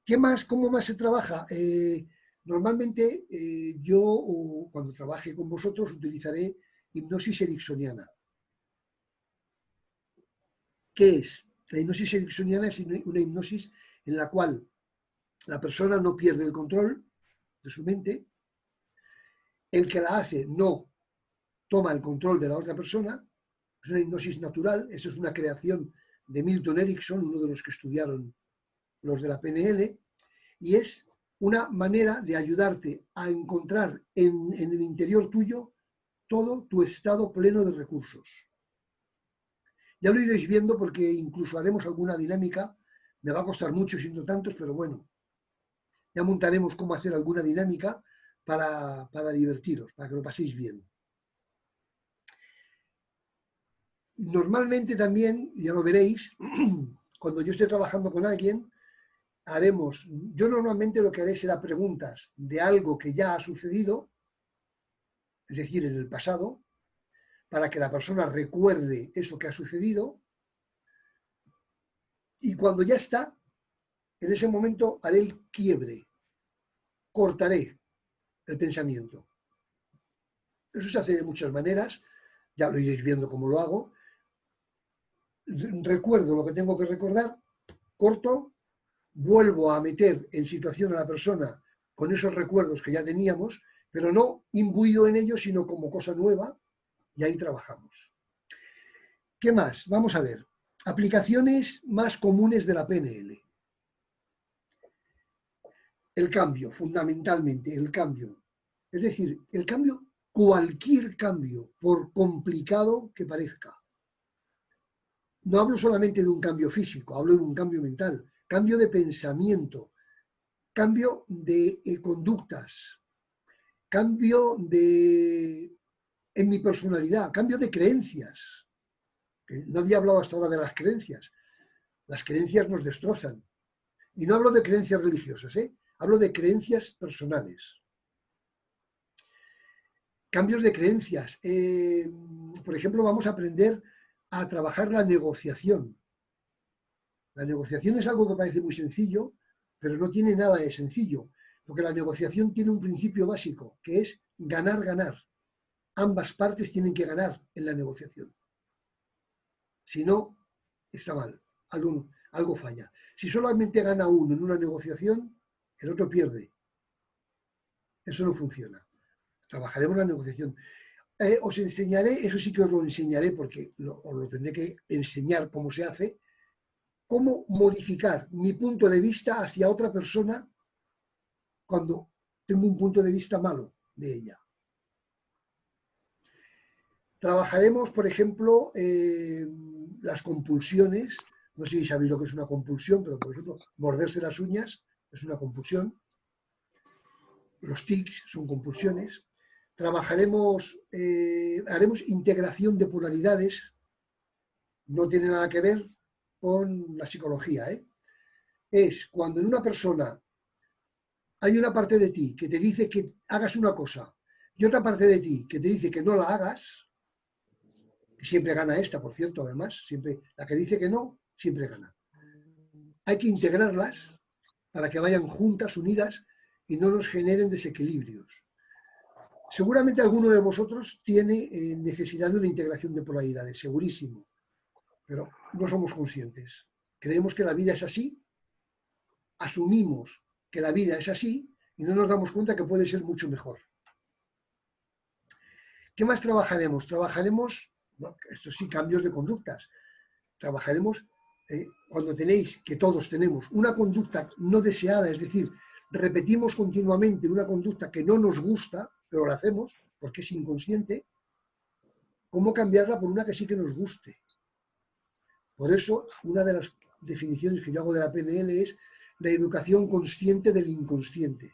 ¿Qué más? ¿Cómo más se trabaja? Normalmente yo, cuando trabaje con vosotros, utilizaré hipnosis ericksoniana. ¿Qué es? La hipnosis ericksoniana es una hipnosis en la cual la persona no pierde el control de su mente, el que la hace no toma el control de la otra persona, es una hipnosis natural, eso es una creación de Milton Erickson, uno de los que estudiaron los de la PNL, y es una manera de ayudarte a encontrar en el interior tuyo todo tu estado pleno de recursos. Ya lo iréis viendo porque incluso haremos alguna dinámica, me va a costar mucho siendo tantos, pero bueno, ya montaremos cómo hacer alguna dinámica para divertiros, para que lo paséis bien. Normalmente también, ya lo veréis, cuando yo esté trabajando con alguien, yo normalmente lo que haré será preguntas de algo que ya ha sucedido, es decir, en el pasado, para que la persona recuerde eso que ha sucedido, y cuando ya está, en ese momento haré el quiebre, cortaré el pensamiento. Eso se hace de muchas maneras, ya lo iréis viendo cómo lo hago. Recuerdo lo que tengo que recordar, corto, vuelvo a meter en situación a la persona con esos recuerdos que ya teníamos, pero no imbuido en ellos, sino como cosa nueva, y ahí trabajamos. ¿Qué más? Vamos a ver. Aplicaciones más comunes de la PNL. El cambio, fundamentalmente, el cambio. Es decir, el cambio, cualquier cambio, por complicado que parezca. No hablo solamente de un cambio físico, hablo de un cambio mental, cambio de pensamiento, cambio de conductas, cambio en mi personalidad, cambio de creencias. No había hablado hasta ahora de las creencias. Las creencias nos destrozan. Y no hablo de creencias religiosas, hablo de creencias personales. Cambios de creencias. Por ejemplo, vamos a aprender a trabajar la negociación. La negociación es algo que parece muy sencillo, pero no tiene nada de sencillo, porque la negociación tiene un principio básico, que es ganar, ganar. Ambas partes tienen que ganar en la negociación. Si no, está mal, algo falla. Si solamente gana uno en una negociación, el otro pierde. Eso no funciona. Trabajaremos la negociación. Os enseñaré, eso sí que os lo enseñaré porque os lo tendré que enseñar cómo se hace, cómo modificar mi punto de vista hacia otra persona cuando tengo un punto de vista malo de ella. Trabajaremos, por ejemplo, las compulsiones. No sé si sabéis lo que es una compulsión, pero, por ejemplo, morderse las uñas es una compulsión. Los tics son compulsiones. Trabajaremos, haremos integración de polaridades. No tiene nada que ver con la psicología. Es cuando en una persona hay una parte de ti que te dice que hagas una cosa y otra parte de ti que te dice que no la hagas. Siempre gana esta, por cierto, además, siempre la que dice que no, siempre gana. Hay que integrarlas para que vayan juntas, unidas, y no nos generen desequilibrios. Seguramente alguno de vosotros tiene necesidad de una integración de polaridades, segurísimo, pero no somos conscientes. Creemos que la vida es así, asumimos que la vida es así y no nos damos cuenta que puede ser mucho mejor. ¿Qué más trabajaremos? Trabajaremos, esto sí, cambios de conductas. Trabajaremos cuando tenéis, que todos tenemos, una conducta no deseada, es decir, repetimos continuamente una conducta que no nos gusta, pero la hacemos porque es inconsciente, ¿cómo cambiarla por una que sí que nos guste? Por eso, una de las definiciones que yo hago de la PNL es la educación consciente del inconsciente.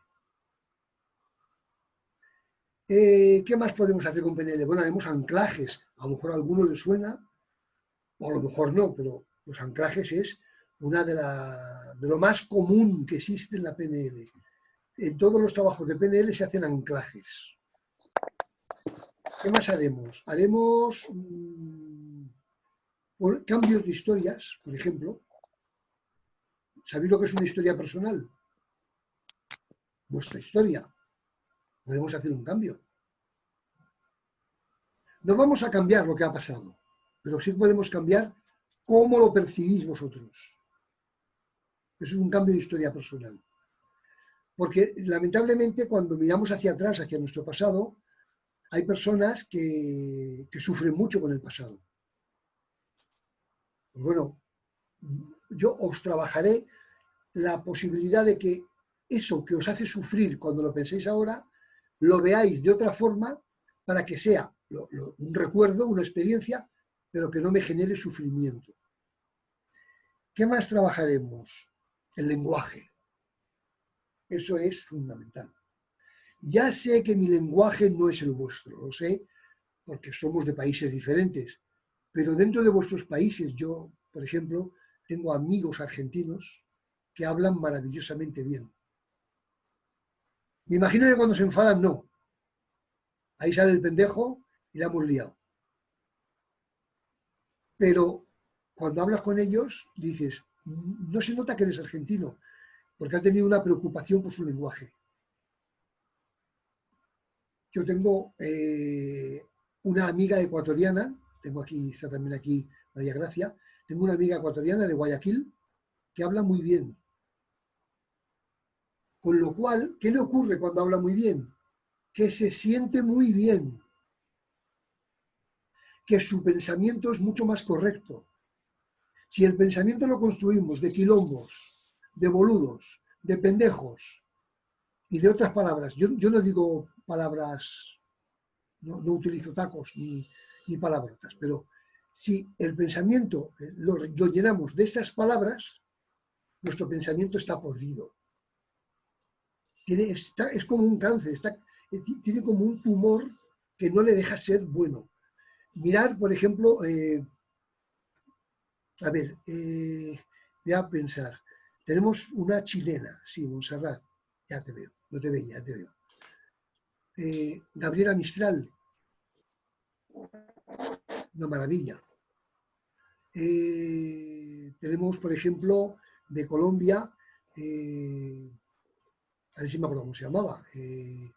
¿Qué más podemos hacer con PNL? Bueno, haremos anclajes. A lo mejor a alguno le suena, o a lo mejor no, pero los anclajes es una de lo más común que existe en la PNL. En todos los trabajos de PNL se hacen anclajes. ¿Qué más haremos? Haremos cambios de historias, por ejemplo. ¿Sabéis lo que es una historia personal? Vuestra historia. Podemos hacer un cambio. No vamos a cambiar lo que ha pasado, pero sí podemos cambiar cómo lo percibís vosotros. Eso es un cambio de historia personal. Porque lamentablemente cuando miramos hacia atrás, hacia nuestro pasado, hay personas que sufren mucho con el pasado. Pues bueno, yo os trabajaré la posibilidad de que eso que os hace sufrir cuando lo penséis ahora, lo veáis de otra forma para que sea un recuerdo, una experiencia, pero que no me genere sufrimiento. ¿Qué más trabajaremos? El lenguaje. Eso es fundamental. Ya sé que mi lenguaje no es el vuestro, lo sé, porque somos de países diferentes, pero dentro de vuestros países, yo, por ejemplo, tengo amigos argentinos que hablan maravillosamente bien. Me imagino que cuando se enfadan, no. Ahí sale el pendejo y la hemos liado. Pero cuando hablas con ellos, dices, no se nota que eres argentino, porque han tenido una preocupación por su lenguaje. Yo tengo una amiga ecuatoriana, está también aquí María Gracia, tengo una amiga ecuatoriana de Guayaquil que habla muy bien. Con lo cual, ¿qué le ocurre cuando habla muy bien? Que se siente muy bien, que su pensamiento es mucho más correcto. Si el pensamiento lo construimos de quilombos, de boludos, de pendejos y de otras palabras, yo no digo palabras, no utilizo tacos ni palabrotas, pero si el pensamiento lo llenamos de esas palabras, nuestro pensamiento está podrido. Es como un cáncer, tiene como un tumor que no le deja ser bueno. Mirar, por ejemplo, voy a pensar, tenemos una chilena, sí, Montserrat, ya te veo, no te veía, ya te veo. Gabriela Mistral, una maravilla. Tenemos, por ejemplo, de Colombia, a ver si me acuerdo cómo se llamaba, he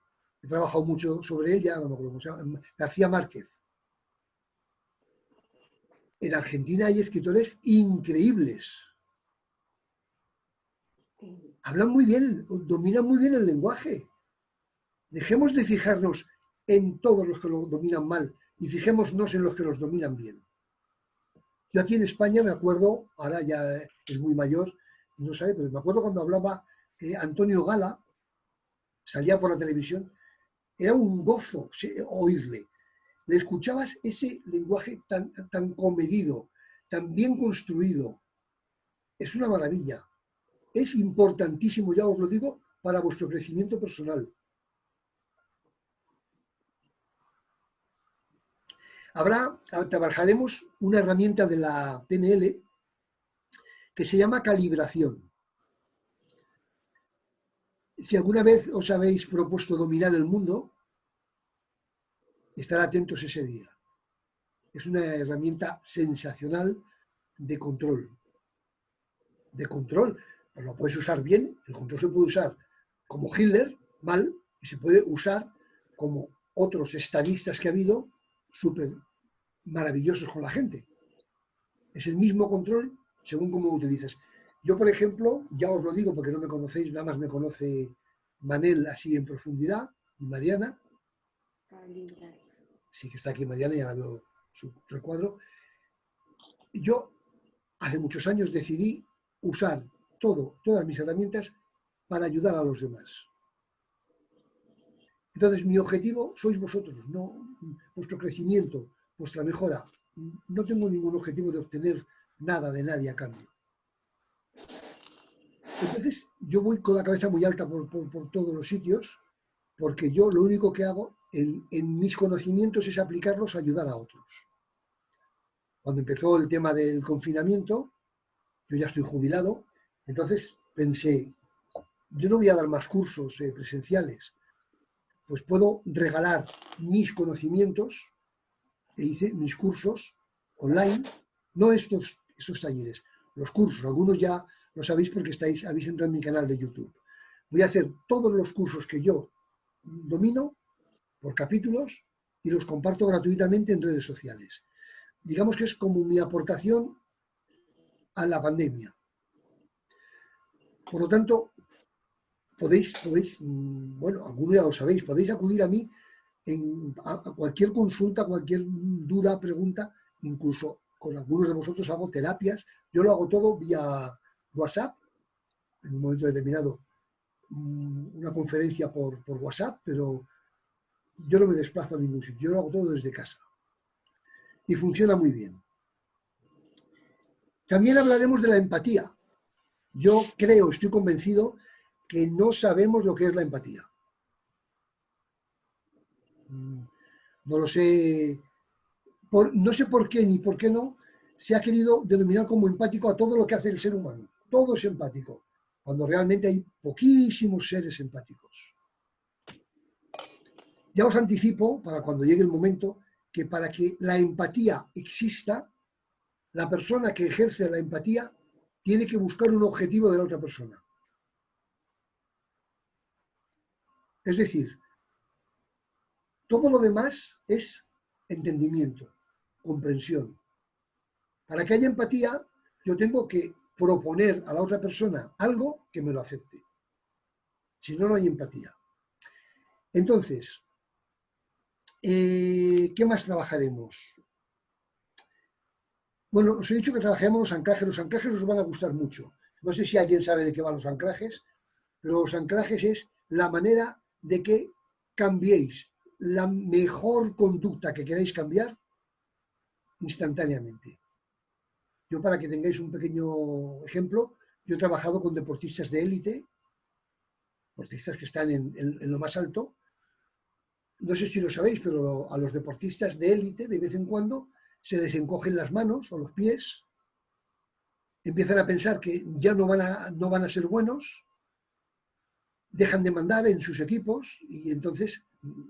trabajado mucho sobre ella, no me acuerdo cómo se llama, García Márquez. En Argentina hay escritores increíbles. Hablan muy bien, dominan muy bien el lenguaje. Dejemos de fijarnos en todos los que lo dominan mal y fijémonos en los que los dominan bien. Yo aquí en España me acuerdo, ahora ya es muy mayor y no sabe, pero me acuerdo cuando hablaba Antonio Gala, salía por la televisión, era un gozo oírle. Le escuchabas ese lenguaje tan comedido, tan bien construido. Es una maravilla. Es importantísimo, ya os lo digo, para vuestro crecimiento personal. Trabajaremos una herramienta de la PNL que se llama calibración. Si alguna vez os habéis propuesto dominar el mundo, estar atentos ese día. Es una herramienta sensacional de control. De control, pues lo puedes usar bien, el control se puede usar como Hitler, mal, y se puede usar como otros estadistas que ha habido, súper maravillosos con la gente. Es el mismo control según cómo lo utilizas. Yo, por ejemplo, ya os lo digo porque no me conocéis, nada más me conoce Manel así en profundidad y Mariana. Sí que está aquí Mariana, ya la veo su recuadro. Yo hace muchos años decidí usar todas mis herramientas para ayudar a los demás. Entonces, mi objetivo sois vosotros, no vuestro crecimiento, vuestra mejora. No tengo ningún objetivo de obtener nada de nadie a cambio. Entonces, yo voy con la cabeza muy alta por todos los sitios, porque yo lo único que hago en mis conocimientos es aplicarlos a ayudar a otros. Cuando empezó el tema del confinamiento, yo ya estoy jubilado, entonces pensé, yo no voy a dar más cursos presenciales, pues puedo regalar mis conocimientos e hice mis cursos online, no esos talleres, los cursos, algunos ya lo sabéis porque habéis entrado en mi canal de YouTube. Voy a hacer todos los cursos que yo domino por capítulos y los comparto gratuitamente en redes sociales. Digamos que es como mi aportación a la pandemia. Por lo tanto, podéis, bueno, algunos ya lo sabéis, podéis acudir a mí a cualquier consulta, cualquier duda, pregunta, incluso con algunos de vosotros hago terapias. Yo lo hago todo vía WhatsApp, en un momento determinado, una conferencia por WhatsApp, pero yo no me desplazo a ningún sitio, yo lo hago todo desde casa. Y funciona muy bien. También hablaremos de la empatía. Yo creo, estoy convencido, que no sabemos lo que es la empatía. No lo sé, no sé por qué ni por qué no se ha querido denominar como empático a todo lo que hace el ser humano. Todo es empático, cuando realmente hay poquísimos seres empáticos. Ya os anticipo, para cuando llegue el momento, que para que la empatía exista, la persona que ejerce la empatía tiene que buscar un objetivo de la otra persona. Es decir, todo lo demás es entendimiento, comprensión. Para que haya empatía, yo tengo que proponer a la otra persona algo que me lo acepte. Si no, no hay empatía. Entonces, ¿qué más trabajaremos? Bueno, os he dicho que trabajaremos los anclajes. Los anclajes os van a gustar mucho. No sé si alguien sabe de qué van los anclajes, pero los anclajes es la manera de que cambiéis la mejor conducta que queráis cambiar instantáneamente. Yo, para que tengáis un pequeño ejemplo, yo he trabajado con deportistas de élite, deportistas que están en lo más alto. No sé si lo sabéis, pero a los deportistas de élite, de vez en cuando, se les encogen las manos o los pies, empiezan a pensar que ya no van a ser buenos, dejan de mandar en sus equipos y entonces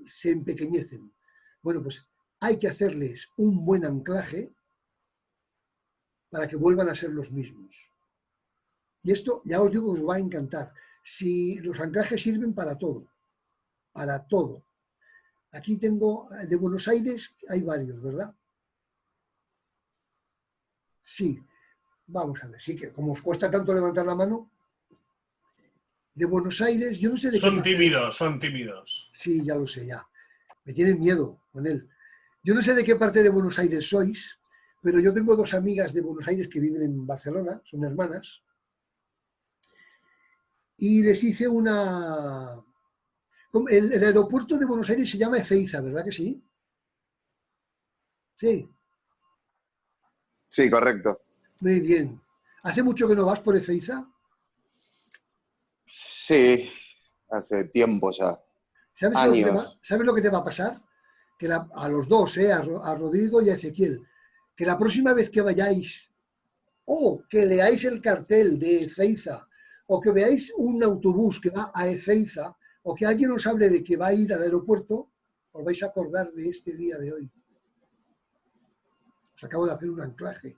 se empequeñecen. Bueno, pues hay que hacerles un buen anclaje para que vuelvan a ser los mismos. Y esto, ya os digo, os va a encantar. Si los anclajes sirven para todo, para todo. Aquí tengo, de Buenos Aires, hay varios, ¿verdad? Sí, vamos a ver, sí que como os cuesta tanto levantar la mano, de Buenos Aires, yo no sé de qué... Son tímidos, son tímidos. Sí, ya lo sé, ya. Me tienen miedo con él. Yo no sé de qué parte de Buenos Aires sois, pero yo tengo dos amigas de Buenos Aires que viven en Barcelona, son hermanas, y les hice una... El aeropuerto de Buenos Aires se llama Ezeiza, ¿verdad que sí? Sí. Sí, correcto. Muy bien. ¿Hace mucho que no vas por Ezeiza? Sí, hace tiempo ya. ¿Sabes lo que te va a pasar? Que a los dos, a Rodrigo y a Ezequiel, que la próxima vez que vayáis, o que leáis el cartel de Ezeiza, o que veáis un autobús que va a Ezeiza, o que alguien os hable de que va a ir al aeropuerto, os vais a acordar de este día de hoy. Os acabo de hacer un anclaje.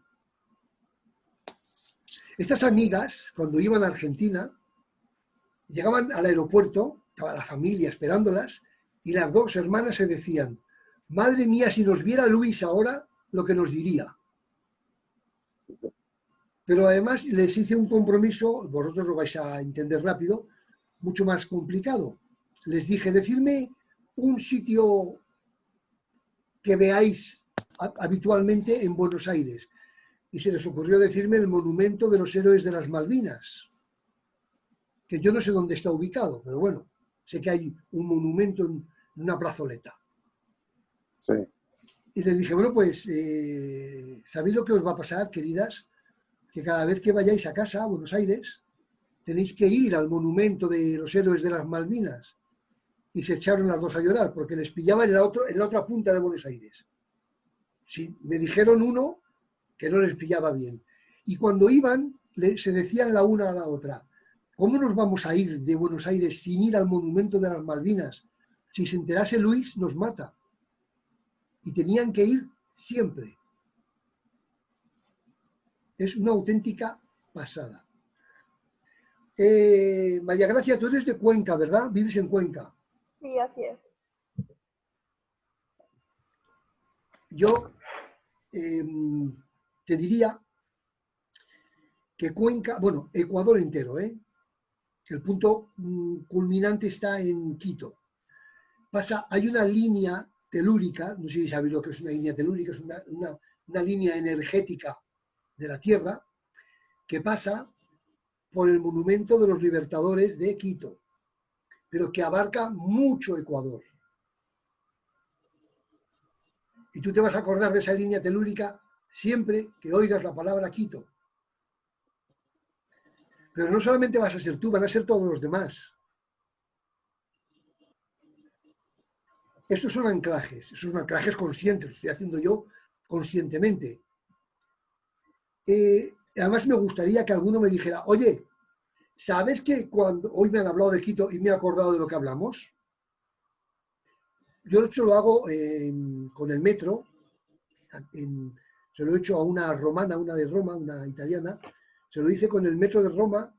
Estas amigas, cuando iban a Argentina, llegaban al aeropuerto, estaba la familia esperándolas, y las dos hermanas se decían, madre mía, si nos viera Luis ahora, lo que nos diría. Pero además les hice un compromiso, vosotros lo vais a entender rápido, mucho más complicado. Les dije, decidme un sitio que veáis habitualmente en Buenos Aires. Y se les ocurrió decirme el monumento de los héroes de las Malvinas, que yo no sé dónde está ubicado, pero bueno, sé que hay un monumento en una plazoleta. Sí. Y les dije, bueno, pues, ¿sabéis lo que os va a pasar, queridas? Que cada vez que vayáis a casa, a Buenos Aires, tenéis que ir al monumento de los héroes de las Malvinas. Y se echaron las dos a llorar, porque les pillaban en la otra punta de Buenos Aires. Sí, me dijeron uno que no les pillaba bien. Y cuando iban, se decían la una a la otra, ¿cómo nos vamos a ir de Buenos Aires sin ir al monumento de las Malvinas? Si se enterase Luis, nos mata. Y tenían que ir siempre. Es una auténtica pasada. María Gracia, tú eres de Cuenca, ¿verdad? Vives en Cuenca. Sí, así es. Yo te diría que Cuenca, bueno, Ecuador entero, el punto culminante está en Quito. Hay una línea telúrica, no sé si sabéis lo que es una línea telúrica, es una línea energética de la Tierra que pasa por el monumento de los libertadores de Quito, pero que abarca mucho Ecuador. Y tú te vas a acordar de esa línea telúrica siempre que oigas la palabra Quito. Pero no solamente vas a ser tú, van a ser todos los demás. Esos son anclajes conscientes, lo estoy haciendo yo conscientemente. Además me gustaría que alguno me dijera, oye, ¿sabes que cuando hoy me han hablado de Quito y me he acordado de lo que hablamos? Yo esto lo hago con el metro, se lo he hecho a una romana, una de Roma, una italiana, se lo hice con el metro de Roma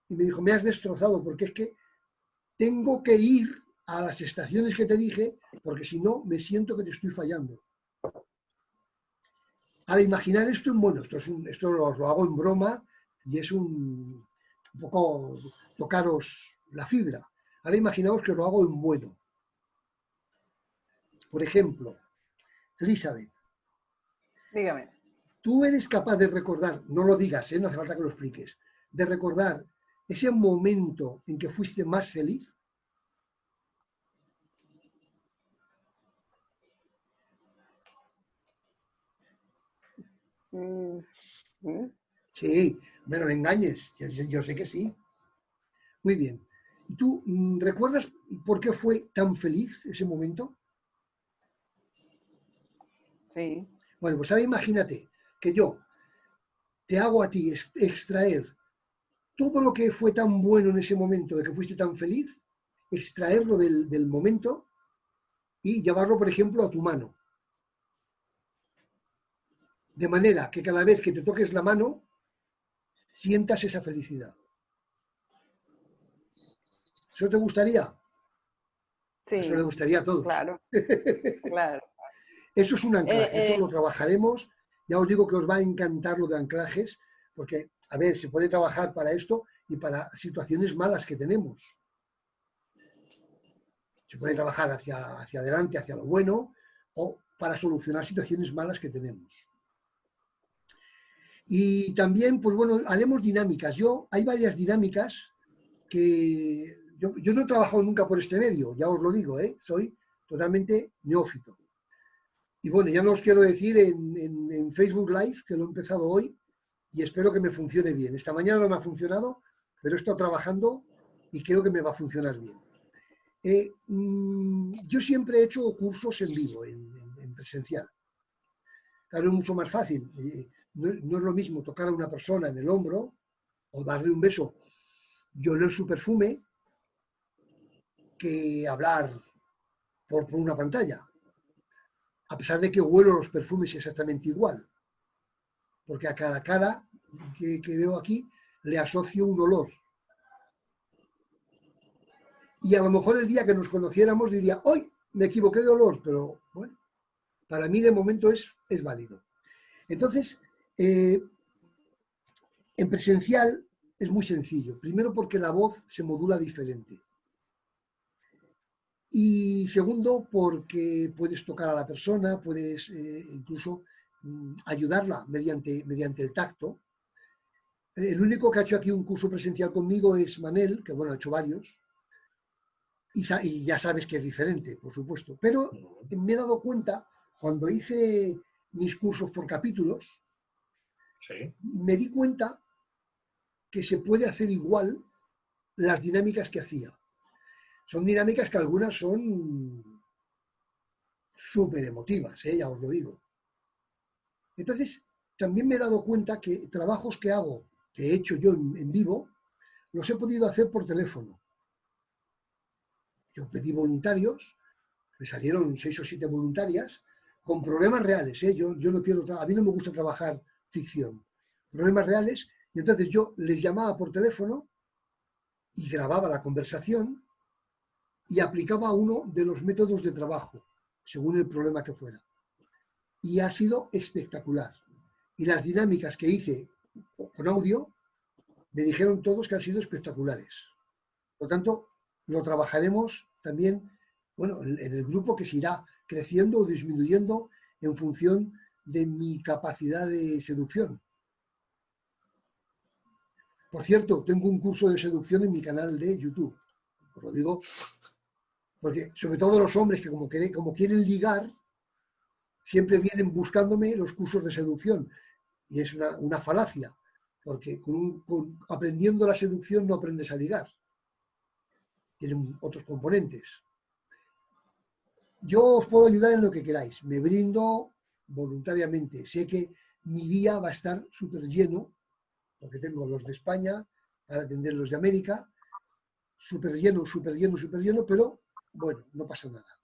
y me dijo, me has destrozado porque es que tengo que ir a las estaciones que te dije porque si no me siento que te estoy fallando. Al imaginar esto, bueno, esto lo hago en broma y es un poco tocaros la fibra. Ahora imaginaos que lo hago en bueno. Por ejemplo, Elizabeth. Dígame. Tú eres capaz de recordar, no lo digas, no hace falta que lo expliques, de recordar ese momento en que fuiste más feliz. Sí, me lo engañes, yo sé que sí. Muy bien. ¿Y tú recuerdas por qué fue tan feliz ese momento? Sí. Bueno, pues ahora imagínate que yo te hago a ti extraer todo lo que fue tan bueno en ese momento, de que fuiste tan feliz, extraerlo del momento y llevarlo, por ejemplo, a tu mano. De manera que cada vez que te toques la mano, sientas esa felicidad. ¿Eso te gustaría? Sí. Eso le gustaría a todos. Claro. Claro. Eso es un anclaje, eso lo trabajaremos. Ya os digo que os va a encantar lo de anclajes, porque, a ver, se puede trabajar para esto y para situaciones malas que tenemos. Se puede trabajar hacia adelante, hacia lo bueno, o para solucionar situaciones malas que tenemos. Y también, pues bueno, haremos dinámicas. Hay varias dinámicas que yo no he trabajado nunca por este medio, ya os lo digo, soy totalmente neófito. Y bueno, ya no os quiero decir en Facebook Live, que lo he empezado hoy, y espero que me funcione bien. Esta mañana no me ha funcionado, pero he estado trabajando y creo que me va a funcionar bien. Yo siempre he hecho cursos en vivo, en presencial. Claro, es mucho más fácil. No es lo mismo tocar a una persona en el hombro o darle un beso y oler su perfume que hablar por una pantalla. A pesar de que huelo los perfumes exactamente igual. Porque a cada cara que veo aquí le asocio un olor. Y a lo mejor el día que nos conociéramos diría, hoy me equivoqué de olor, pero bueno, para mí de momento es válido. Entonces, en presencial es muy sencillo. Primero porque la voz se modula diferente. Y segundo porque puedes tocar a la persona, puedes incluso ayudarla mediante el tacto. El único que ha hecho aquí un curso presencial conmigo es Manel, que bueno, ha hecho varios. Y ya sabes que es diferente, por supuesto. Pero me he dado cuenta, cuando hice mis cursos por capítulos, Sí. me di cuenta que se puede hacer igual las dinámicas que hacía. Son dinámicas que algunas son súper emotivas, ya os lo digo. Entonces, también me he dado cuenta que trabajos que hago, que he hecho yo en vivo, los he podido hacer por teléfono. Yo pedí voluntarios, me salieron 6 o 7 voluntarias, con problemas reales. Yo no quiero, a mí no me gusta trabajar ficción. Problemas reales, y entonces yo les llamaba por teléfono y grababa la conversación y aplicaba uno de los métodos de trabajo, según el problema que fuera. Y ha sido espectacular. Y las dinámicas que hice con audio, me dijeron todos que han sido espectaculares. Por lo tanto, lo trabajaremos también, bueno, en el grupo, que se irá creciendo o disminuyendo en función de mi capacidad de seducción. Por cierto, tengo un curso de seducción en mi canal de YouTube. Os lo digo porque, sobre todo los hombres que como quieren ligar, siempre vienen buscándome los cursos de seducción. Y es una falacia, porque aprendiendo la seducción no aprendes a ligar. Tienen otros componentes. Yo os puedo ayudar en lo que queráis. Me brindo voluntariamente. Sé que mi día va a estar súper lleno, porque tengo los de España para atender los de América. Súper lleno, súper lleno, súper lleno, pero bueno, no pasa nada.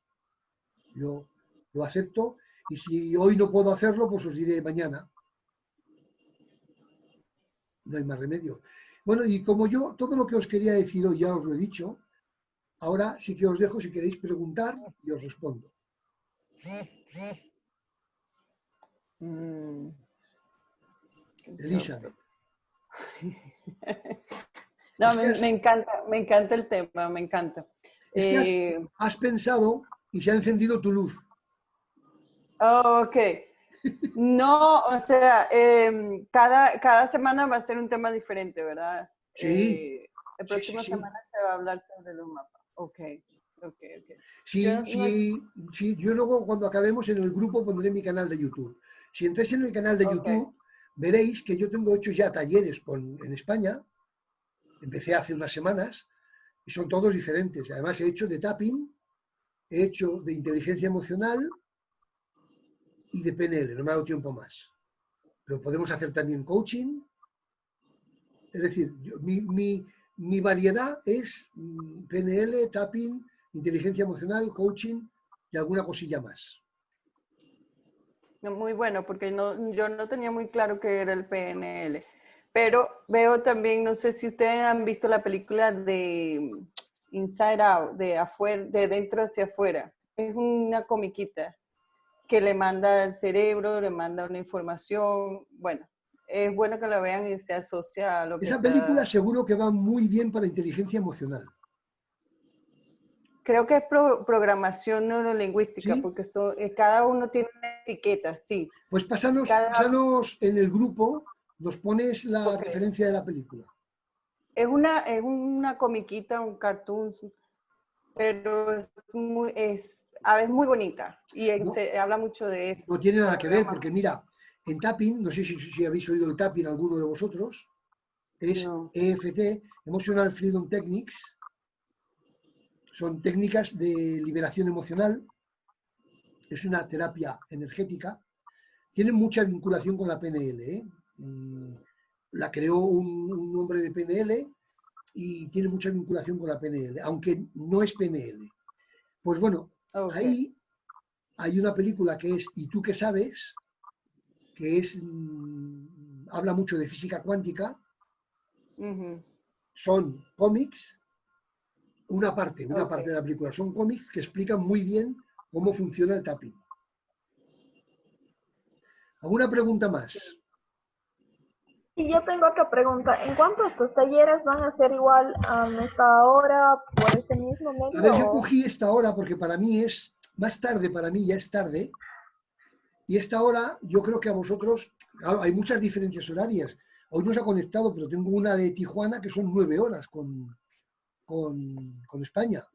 Yo lo acepto, y si hoy no puedo hacerlo, pues os diré mañana. No hay más remedio. Bueno, y como yo todo lo que os quería decir hoy ya os lo he dicho, ahora sí que os dejo si queréis preguntar y os respondo. Elizabeth. No, Es que me encanta el tema, me encanta. Es que has pensado y se ha encendido tu luz. Ok. No, o sea, cada semana va a ser un tema diferente, ¿verdad? Sí. La próxima semana se va a hablar sobre los mapas. Ok. Sí, yo luego cuando acabemos en el grupo pondré mi canal de YouTube. Si entráis en el canal de YouTube, veréis que yo tengo hecho ya talleres en España. Empecé hace unas semanas y son todos diferentes. Además he hecho de tapping, he hecho de inteligencia emocional y de PNL. No me ha dado tiempo más. Pero podemos hacer también coaching. Es decir, mi variedad es PNL, tapping, inteligencia emocional, coaching y alguna cosilla más. Muy bueno, porque yo no tenía muy claro qué era el PNL. Pero veo también, no sé si ustedes han visto la película de Inside Out, de dentro hacia afuera. Es una comiquita que le manda al cerebro, le manda una información. Bueno, es bueno que la vean y se asocia a lo que Esa película seguro que va muy bien para inteligencia emocional. Creo que es programación neurolingüística, ¿Sí? porque cada uno tiene una etiqueta, sí. Pues pásanos en el grupo, nos pones la referencia de la película. Es una comiquita, un cartoon, pero es muy bonita y se habla mucho de eso. No tiene nada que ver, porque mira, en tapping, no sé si habéis oído el tapping alguno de vosotros, es EFT, Emotional Freedom Techniques. Son técnicas de liberación emocional. Es una terapia energética. Tiene mucha vinculación con la PNL. La creó un hombre de PNL y tiene mucha vinculación con la PNL, aunque no es PNL. Pues bueno, ahí hay una película que es ¿Y tú qué sabes?, que habla mucho de física cuántica. Son cómics, una parte de la película son cómics que explican muy bien cómo funciona el tapping. ¿Alguna pregunta más? Y yo tengo otra pregunta. ¿En cuánto estos talleres van a ser igual a esta hora, por este mismo medio? A ver, yo cogí esta hora porque para mí es más tarde, para mí ya es tarde. Y esta hora yo creo que a vosotros, claro, hay muchas diferencias horarias. Hoy no se ha conectado, pero tengo una de Tijuana que son 9 horas con España.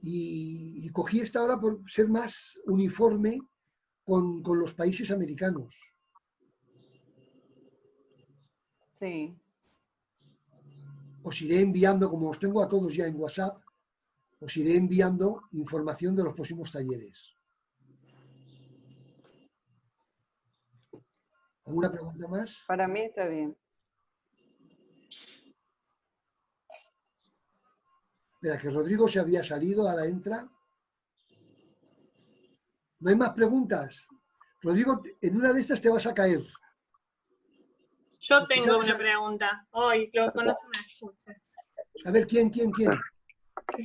Y cogí esta hora por ser más uniforme con los países americanos. Sí. os iré enviando, como os tengo a todos ya en WhatsApp, os iré enviando información de los próximos talleres. ¿Alguna pregunta más? Para mí está bien. Espera, que Rodrigo se había salido, ahora entra. ¿No hay más preguntas? Rodrigo, en una de estas te vas a caer. Yo tengo una pregunta. Hoy, lo conoce, me escucha. A ver, ¿quién? Qué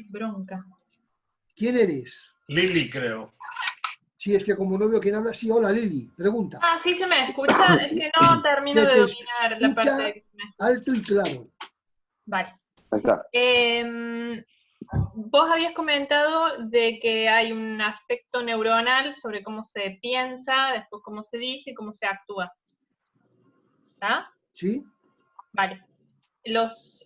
bronca. ¿Quién eres? Lili, creo. Sí, es que como no veo quién habla, sí, hola Lili, pregunta. Ah, sí se me escucha. Es que no termino Se de te dominar la escucha parte de que me escucha. alto y claro. Vale. Ahí está. Vos habías comentado de que hay un aspecto neuronal sobre cómo se piensa, después cómo se dice y cómo se actúa. ¿Está? ¿Sí? Vale. Las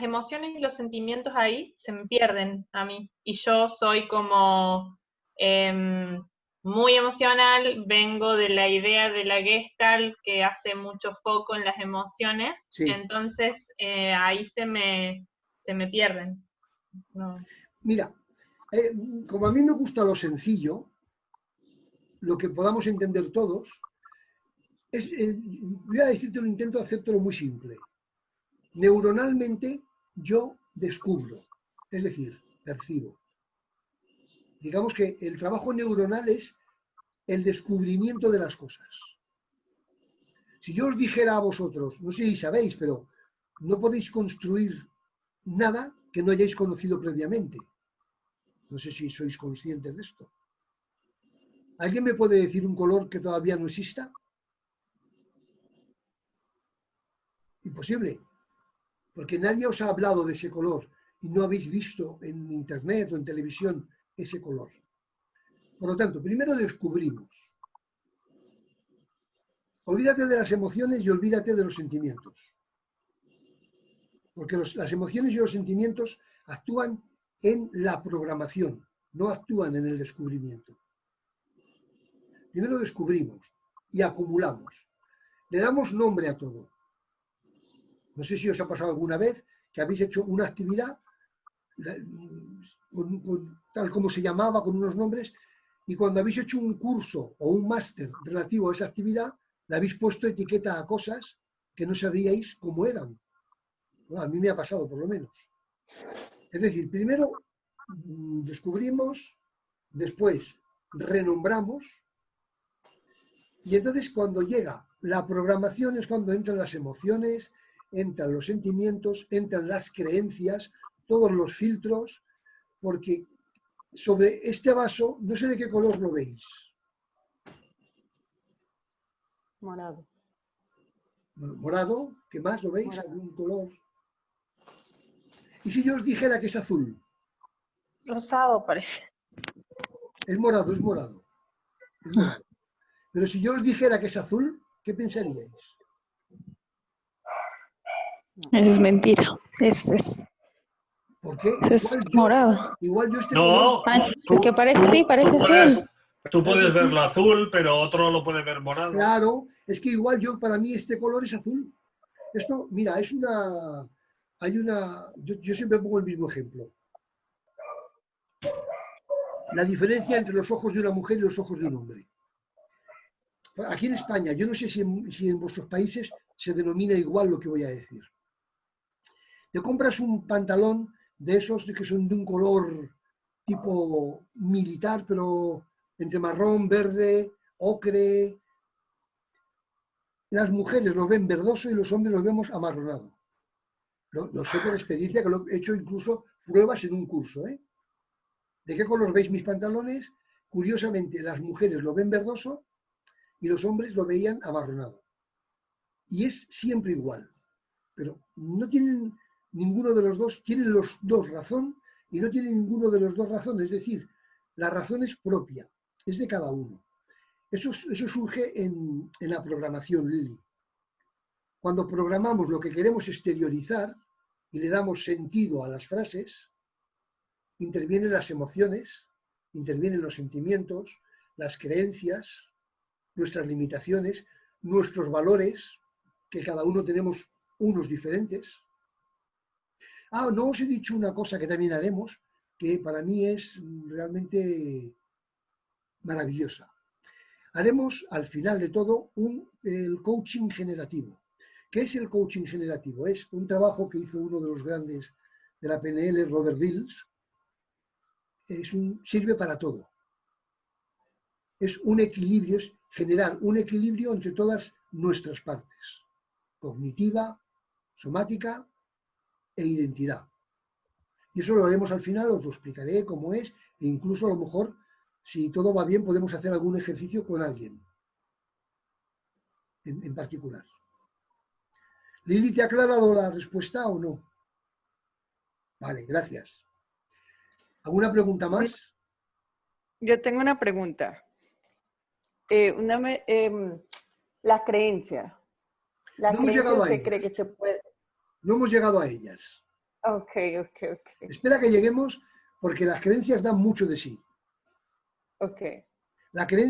emociones y los sentimientos ahí se me pierden a mí. Y yo soy como muy emocional, vengo de la idea de la Gestalt que hace mucho foco en las emociones, Sí. entonces ahí se me pierden. No. Mira, como a mí me gusta lo sencillo, lo que podamos entender todos, voy a decirte un intento de hacértelo muy simple. Neuronalmente yo descubro, es decir, percibo. Digamos que el trabajo neuronal es el descubrimiento de las cosas. Si yo os dijera a vosotros, no sé si sabéis, pero no podéis construir nada que no hayáis conocido previamente. No sé si sois conscientes de esto. ¿Alguien me puede decir un color que todavía no exista? Imposible, porque nadie os ha hablado de ese color y no habéis visto en internet o en televisión ese color. Por lo tanto, primero descubrimos. Olvídate de las emociones y olvídate de los sentimientos. Porque las emociones y los sentimientos actúan en la programación, no actúan en el descubrimiento. Primero descubrimos y acumulamos. Le damos nombre a todo. No sé si os ha pasado alguna vez que habéis hecho una actividad tal como se llamaba, con unos nombres, y cuando habéis hecho un curso o un máster relativo a esa actividad, le habéis puesto etiqueta a cosas que no sabíais cómo eran. Bueno, a mí me ha pasado, por lo menos. Es decir, primero descubrimos, después renombramos, y entonces cuando llega la programación es cuando entran las emociones, entran los sentimientos, entran las creencias, todos los filtros, porque sobre este vaso, no sé de qué color lo veis. Morado. Morado, ¿qué más lo veis? Morado. ¿Algún color? ¿Y si yo os dijera que es azul? Rosado parece. Es morado, es morado. Es morado. Pero si yo os dijera que es azul, ¿qué pensaríais? Eso es mentira. Es ¿Por qué? morado. Igual yo este No, Ah, es que parece, sí, parece azul. tú puedes verlo azul, pero otro lo puede ver morado. Claro, es que igual para mí este color es azul. Esto, mira, yo siempre pongo el mismo ejemplo. La diferencia entre los ojos de una mujer y los ojos de un hombre. Aquí en España, yo no sé si en vuestros países se denomina igual lo que voy a decir. Te compras un pantalón de esos que son de un color tipo militar, pero entre marrón, verde, ocre. Las mujeres lo ven verdoso y los hombres lo vemos amarronado. Lo sé por experiencia, que lo he hecho incluso pruebas en un curso. ¿De qué color veis mis pantalones? Curiosamente, las mujeres lo ven verdoso y los hombres lo veían amarronado. Y es siempre igual. Pero no tienen ninguno de los dos, tienen los dos razón y no tienen ninguno de los dos razón. Es decir, la razón es propia, es de cada uno. Eso surge en la programación, Lili. Cuando programamos lo que queremos exteriorizar y le damos sentido a las frases, intervienen las emociones, intervienen los sentimientos, las creencias, nuestras limitaciones, nuestros valores, que cada uno tenemos unos diferentes. Ah, no os he dicho una cosa que también haremos, que para mí es realmente maravillosa. Haremos al final de todo el coaching generativo. ¿Qué es el coaching generativo? Es un trabajo que hizo uno de los grandes de la PNL, Robert Dills. Sirve para todo. Es un equilibrio, es generar un equilibrio entre todas nuestras partes. Cognitiva, somática e identidad. Y eso lo haremos al final, os lo explicaré cómo es, e incluso a lo mejor, si todo va bien, podemos hacer algún ejercicio con alguien en particular. ¿Lili te ha aclarado la respuesta o no? Vale, gracias. ¿Alguna pregunta más? Yo tengo una pregunta. La creencia. La No hemos creencia, llegado a ¿usted ellas. cree que se puede? No hemos llegado a ellas. Ok. Espera que lleguemos, porque las creencias dan mucho de sí. Ok.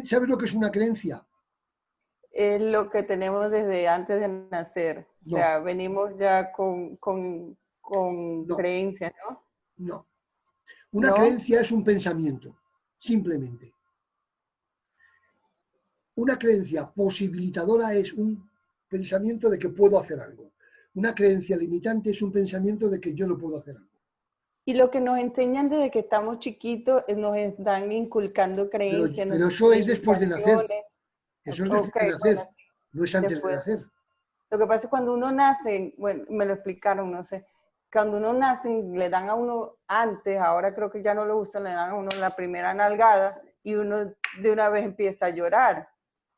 ¿Sabes lo que es una creencia? Es lo que tenemos desde antes de nacer. O No. sea, venimos ya con No. creencias, ¿no? No. Una ¿No? creencia es un pensamiento, simplemente. Una creencia posibilitadora es un pensamiento de que puedo hacer algo. Una creencia limitante es un pensamiento de que yo no puedo hacer algo. Y lo que nos enseñan desde que estamos chiquitos, nos están inculcando creencias. Pero eso es después de nacer. educaciones. Eso es después de nacer, Bueno, sí. no es antes Después. de nacer. Lo que pasa es cuando uno nace, bueno, me lo explicaron, no sé, cuando uno nace le dan a uno antes, ahora creo que ya no lo usan, le dan a uno la primera nalgada y uno de una vez empieza a llorar.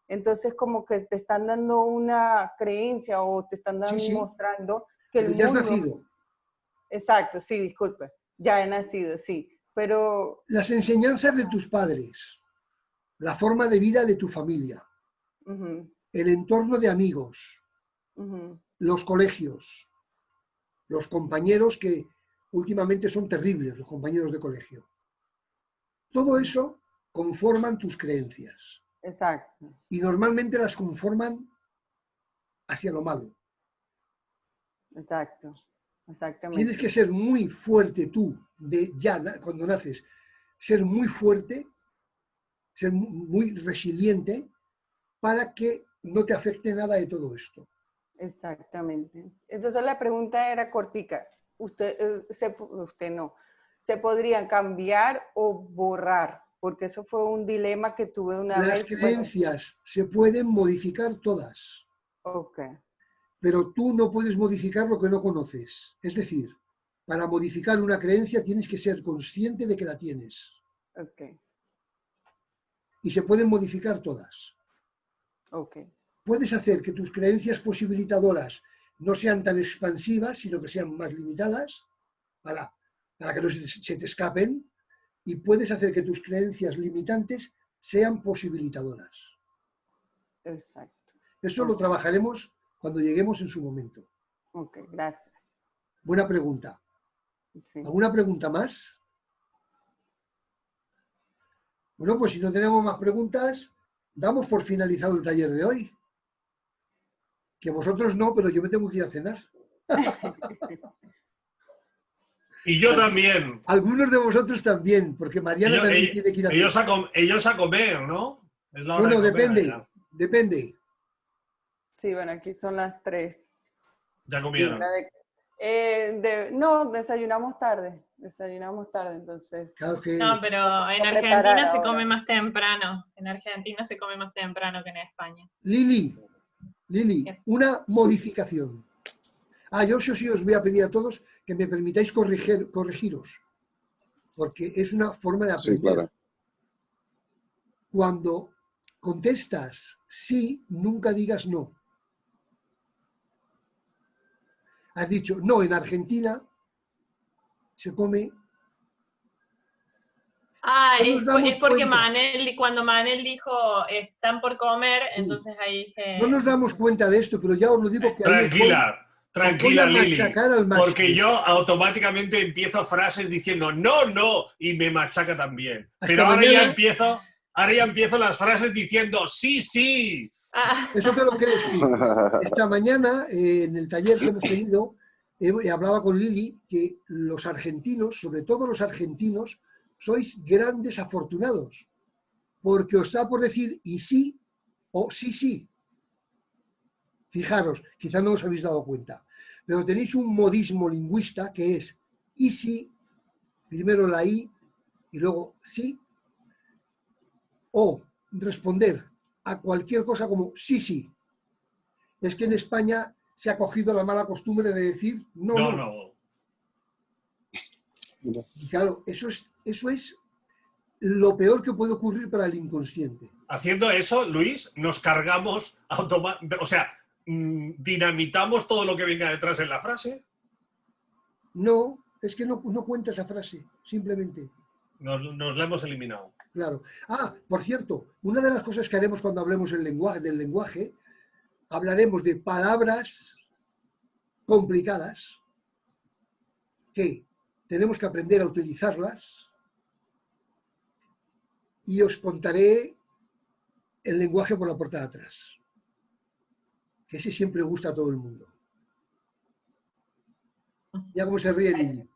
Entonces como que te están dando una creencia o te están Sí, sí. mostrando que el Pero ya has mundo... nacido. Exacto, sí, disculpe, ya he nacido, sí, pero... Las enseñanzas de tus padres, la forma de vida de tu familia, el entorno de amigos, los colegios, los compañeros que últimamente son terribles, los compañeros de colegio. Todo eso conforman tus creencias. Exacto. Y normalmente las conforman hacia lo malo. Exacto, exactamente. Tienes que ser muy fuerte tú, cuando naces, ser muy fuerte, ser muy resiliente para que no te afecte nada de todo esto. Exactamente. Entonces la pregunta era cortica. Usted no. ¿Se podrían cambiar o borrar? Porque eso fue un dilema que tuve una vez. Las creencias se pueden modificar todas. Ok. Pero tú no puedes modificar lo que no conoces. Es decir, para modificar una creencia tienes que ser consciente de que la tienes. Ok. Y se pueden modificar todas. Ok. Puedes hacer que tus creencias posibilitadoras no sean tan expansivas, sino que sean más limitadas, para que no se te escapen, y puedes hacer que tus creencias limitantes sean posibilitadoras. Exacto. Eso lo trabajaremos cuando lleguemos en su momento. Ok, gracias. Buena pregunta. Sí. ¿Alguna pregunta más? Bueno, pues si no tenemos más preguntas, damos por finalizado el taller de hoy. Que vosotros no, pero yo me tengo que ir a cenar. Y yo también. Algunos de vosotros también, porque Mariana también tiene que ir a cenar. Ellos a comer, ¿no? Es la hora Bueno, de comer, depende. Sí, bueno, aquí son las 3. Ya comieron. No, desayunamos tarde, entonces. Claro que... No, pero en Argentina se come más temprano. En Argentina se come más temprano que en España. Lili, una modificación. Yo sí os voy a pedir a todos que me permitáis corregiros, porque es una forma de aprender. Sí, claro. Cuando contestas sí, nunca digas no. Has dicho, no, en Argentina se come... Es porque cuando Manel dijo están por comer, sí. Entonces ahí dije... No nos damos cuenta de esto, pero ya os lo digo que... Tranquila, Lili, porque máximo. yo automáticamente empiezo frases diciendo no, y me machaca también. Hasta Pero mañana. ahora ya empiezo las frases diciendo sí. Eso te lo crees tú. Esta mañana, en el taller que hemos tenido, hablaba con Lili que los argentinos, sobre todo los argentinos, sois grandes afortunados, porque os da por decir y sí o sí, sí. Fijaros, quizá no os habéis dado cuenta, pero tenéis un modismo lingüista que es y sí, primero la i y luego sí, o responder a cualquier cosa como sí, sí. Es que en España se ha cogido la mala costumbre de decir no, No, no. no. Y claro, eso es lo peor que puede ocurrir para el inconsciente. Haciendo eso, Luis, nos cargamos o sea, dinamitamos todo lo que venga detrás en la frase. No, es que no cuenta esa frase, simplemente. Nos la hemos eliminado. Claro. Ah, por cierto, una de las cosas que haremos cuando hablemos del lenguaje, hablaremos de palabras complicadas que tenemos que aprender a utilizarlas y os contaré el lenguaje por la puerta de atrás, que ese siempre gusta a todo el mundo. Ya como se ríe Lili.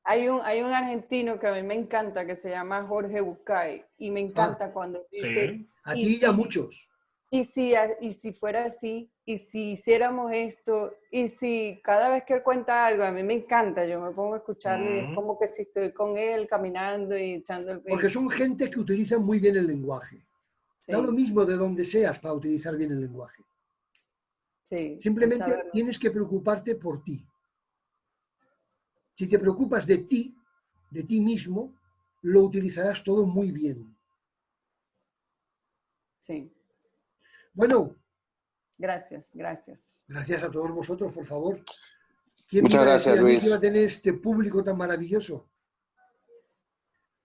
Hay un argentino que a mí me encanta, que se llama Jorge Bucay, y me encanta cuando dice... Sí. A ti y a muchos. Y si fuera así, y si hiciéramos esto, y si cada vez que él cuenta algo, a mí me encanta, yo me pongo a escucharlo y es como que si estoy con él caminando y echando el pelo. Porque son gente que utiliza muy bien el lenguaje. Sí, Da lo mismo de donde seas para utilizar bien el lenguaje. sí, Simplemente tienes que preocuparte por ti. Si te preocupas de ti mismo, lo utilizarás todo muy bien. Sí. Bueno. Gracias, gracias. Gracias a todos vosotros, por favor. ¿Quién Muchas gracias, Luis. que iba a tener este público tan maravilloso?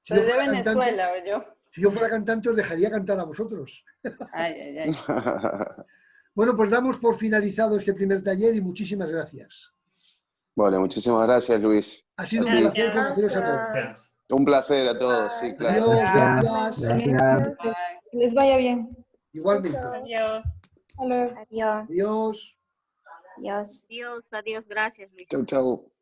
Soy de Venezuela, ¿o yo? Si yo fuera cantante, os dejaría cantar a vosotros. Ay, ay, ay. Bueno, pues damos por finalizado este primer taller y muchísimas gracias. Bueno, muchísimas gracias, Luis. Ha sido un placer conoceros a todos. Gracias. Un placer a todos, sí, claro. Adiós, gracias. Que les vaya bien. Igualmente. Adiós. Adiós. Adiós. Adiós. Adiós, adiós, gracias, Luis. Chau, chau.